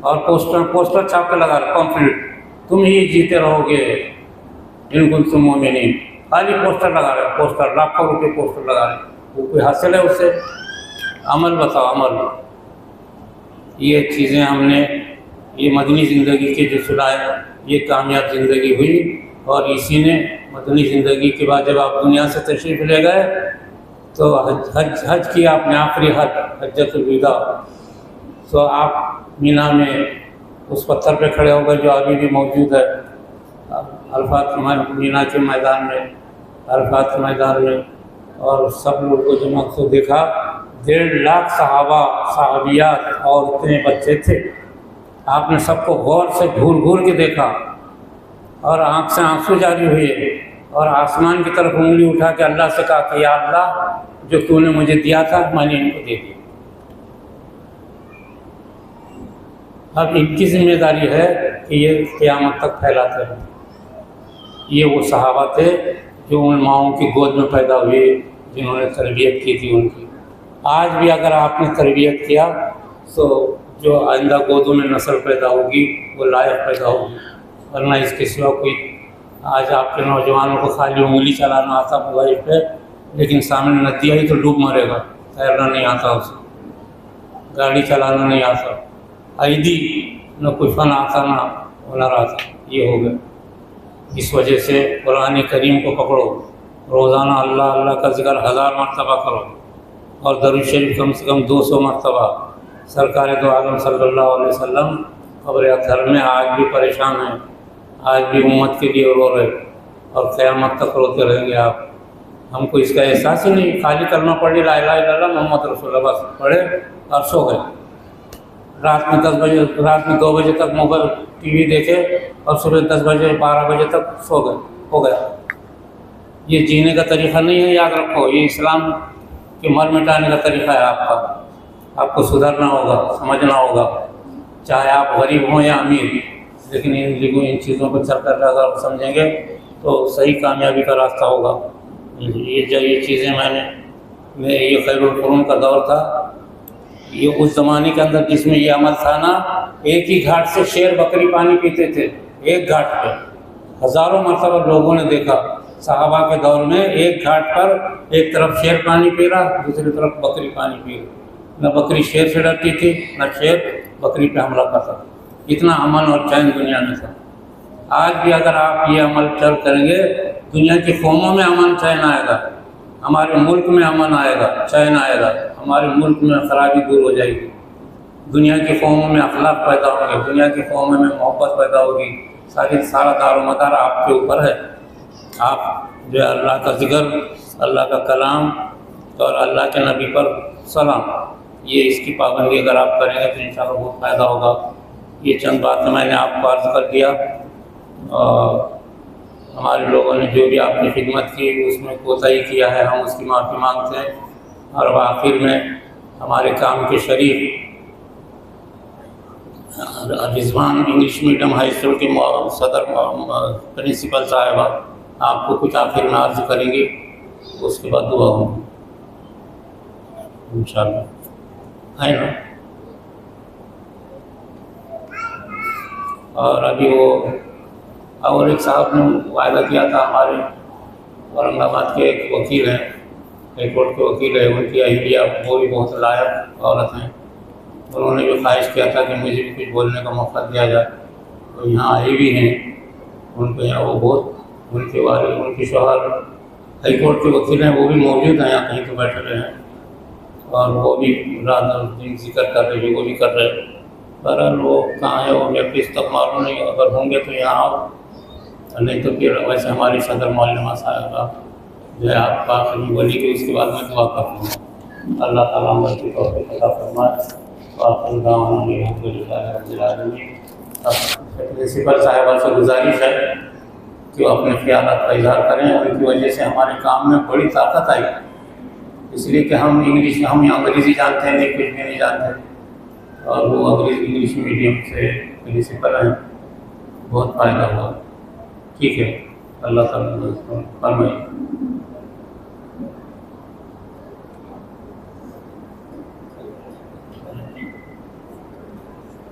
اور پوسٹر چھاپ کے لگا رہے, پمفلیٹ, تم ہی جیتے رہو گے ان کنتم مومنین. خالی پوسٹر لگا رہے ہیں، پوسٹر، لاکھوں روپے پوسٹر لگا رہے ہیں، وہ کوئی حاصل ہے اس سے؟ عمل بتاؤ، عمل۔ یہ چیزیں ہم نے، یہ مدنی زندگی کے جو سلائے، یہ کامیاب زندگی ہوئی، اور اسی نے مدنی زندگی کے بعد جب آپ دنیا سے تشریف لے گئے تو حج کیا آپ نے، آخری حج، حجۃ الوداع، تو آپ مینا میں اس پتھر پہ کھڑے ہو گئے جو ابھی بھی موجود ہے عرفات مینا کے میدان میں، عرفات کے میدان میں، اور سب لوگ کو جمع کو دیکھا، 1.5 لاکھ صحابہ، صحابیات، عورتیں، بچے تھے۔ آپ نے سب کو غور سے گھور گھور کے دیکھا، اور آنکھ سے آنسو جاری ہوئے، اور آسمان کی طرف انگلی اٹھا کے اللہ سے کہا کہ یا اللہ، جو تو نے مجھے دیا تھا میں نے ان کو دے دیا۔ اب ان کی ذمہ داری ہے کہ یہ قیامت تک پھیلاتے ہیں۔ یہ وہ صحابہ تھے جو ان ماؤں کی گود میں پیدا ہوئے، جنہوں نے تربیت کی تھی ان کی۔ آج بھی اگر آپ نے تربیت کیا تو جو آئندہ گودوں میں نسل پیدا ہوگی وہ لائق پیدا ہوگی، ورنہ اس کے سوا کوئی۔ آج آپ کے نوجوانوں کو خالی انگلی چلانا آتا موبائل پہ، لیکن سامنے ندی آئی تو ڈوب مرے گا، تیرنا نہیں آتا اسے، گاڑی چلانا نہیں آتا، ایدی نہ کوئی فن آتا نہ ہنر آتا، یہ ہو گیا۔ اس وجہ سے قرآن کریم کو پکڑو، روزانہ اللہ اللہ کا ذکر 1000 مرتبہ کرو، اور درود شریف کم سے کم 200 مرتبہ۔ سرکار دو عالم صلی اللہ علیہ وسلم قبر اطہر میں آج بھی پریشان ہیں، آج بھی امت کے لیے رو رہے، اور قیامت تک روتے رہیں گے آپ۔ ہم کو اس کا احساس ہی نہیں، خالی کلمہ پڑھی لا الہ الا اللہ محمد رسول اللہ، بس پڑھے اور سو گئے۔ رات میں 10 بجے، رات میں 2 بجے تک موبائل ٹی وی دیکھے، اور صبح 10 بجے 12 بجے تک سو گئے، ہو گیا۔ یہ جینے کا طریقہ نہیں ہے، یاد رکھو، یہ اسلام کے مر مٹانے کا طریقہ ہے آپ کا۔ آپ کو سدھرنا ہوگا، سمجھنا ہوگا، چاہے آپ غریب ہوں یا امیر، لیکن ان چیزوں کو چل کر اگر آپ سمجھیں گے تو صحیح کامیابی کا راستہ ہوگا۔ یہ چیزیں یہ خیر القرون کا دور تھا، یہ اس زمانے کے اندر جس میں یہ عمل تھا نا، ایک ہی گھاٹ سے شیر بکری پانی پیتے تھے، ایک گھاٹ پہ۔ ہزاروں مرتبہ لوگوں نے دیکھا صحابہ کے دور میں، ایک گھاٹ پر ایک طرف شیر پانی پی رہا، دوسری طرف بکری پانی پی رہی۔ نہ بکری شیر سے ڈرتی تھی، نہ شیر بکری پہ حملہ کرتا تھا۔ اتنا امن اور چین دنیا میں تھا۔ آج بھی اگر آپ یہ عمل چل کریں گے، دنیا کی قوموں میں امن چین آئے گا، ہمارے ملک میں امن آئے گا، چین آئے گا، ہمارے ملک میں خرابی دور ہو جائے گی، دنیا کی قوموں میں اخلاق پیدا ہوں گے، دنیا کی قوموں میں محبت پیدا ہوگی۔ سارا دار و مدار آپ کے اوپر ہے۔ آپ جو اللہ کا ذکر، اللہ کا کلام اور اللہ کے نبی پر سلام، یہ اس کی پابندی اگر آپ کریں گے تو انشاءاللہ بہت فائدہ ہوگا۔ یہ چند باتیں میں نے آپ کو عرض کر دیا، اور ہمارے لوگوں نے جو بھی آپ نے خدمت کی اس میں کوتاہی کیا ہے، ہم اس کی معافی مانگتے ہیں۔ اور آخر میں ہمارے کام کے شریک رضوان انگلش میڈیم ہائی اسکول کے صدر پرنسپل صاحبہ آپ کو کچھ آخر میں عرض کریں گے، اس کے بعد دعا ہوگی انشاءاللہ، ہے نا؟ اور ابھی وہ اور ایک صاحب نے وعدہ کیا تھا، ہمارے اورنگ آباد کے ایک وکیل ہیں، ہائی کورٹ کے وکیل ہیں، ان کی اہلیہ وہ بھی بہت لائق عورت ہیں، انہوں نے بھی خواہش کیا تھا کہ مجھے بھی کچھ بولنے کا موقع دیا جائے، تو یہاں آئے بھی ہیں، ان کو یہاں وہ بہت، ان کے والد، ان کی شوہر ہائی کورٹ کے وکیل ہیں، وہ بھی موجود ہیں، یہاں کہیں تو بیٹھے رہے ہیں، اور وہ بھی رات اور دن ذکر کر رہے ہیں، وہ بھی کر رہے ہیں۔ بہرحال وہ کہاں ہے وہ میرے کو اس تک معلوم نہیں، اگر ہوں گے تو یہاں آؤ، نہیں تو پھر ویسے ہماری صدر معلمہ صاحبہ جو ہے آپ کا آخری بولی کہ اس کے بعد میں دعا کر لوں گا۔ اللہ تعالیٰ ہم کی توفیق عطا فرمائے۔ وآخر دعوانا الحمد للہ رب العالمین۔ پرنسپل صاحبہ سے گزارش ہے کہ وہ اپنے خیالات کا اظہار کریں، ان کی وجہ سے ہمارے کام میں بڑی طاقت آئی، اس لیے کہ ہم انگریزی جانتے ہیں نہیں، کچھ بھی نہیں جانتے، اور وہ انگلش میڈیم سے پرنسپل ہیں، بہت فائدہ ہوا۔ ٹھیک ہے، اللہ تعالیٰ فرمائے۔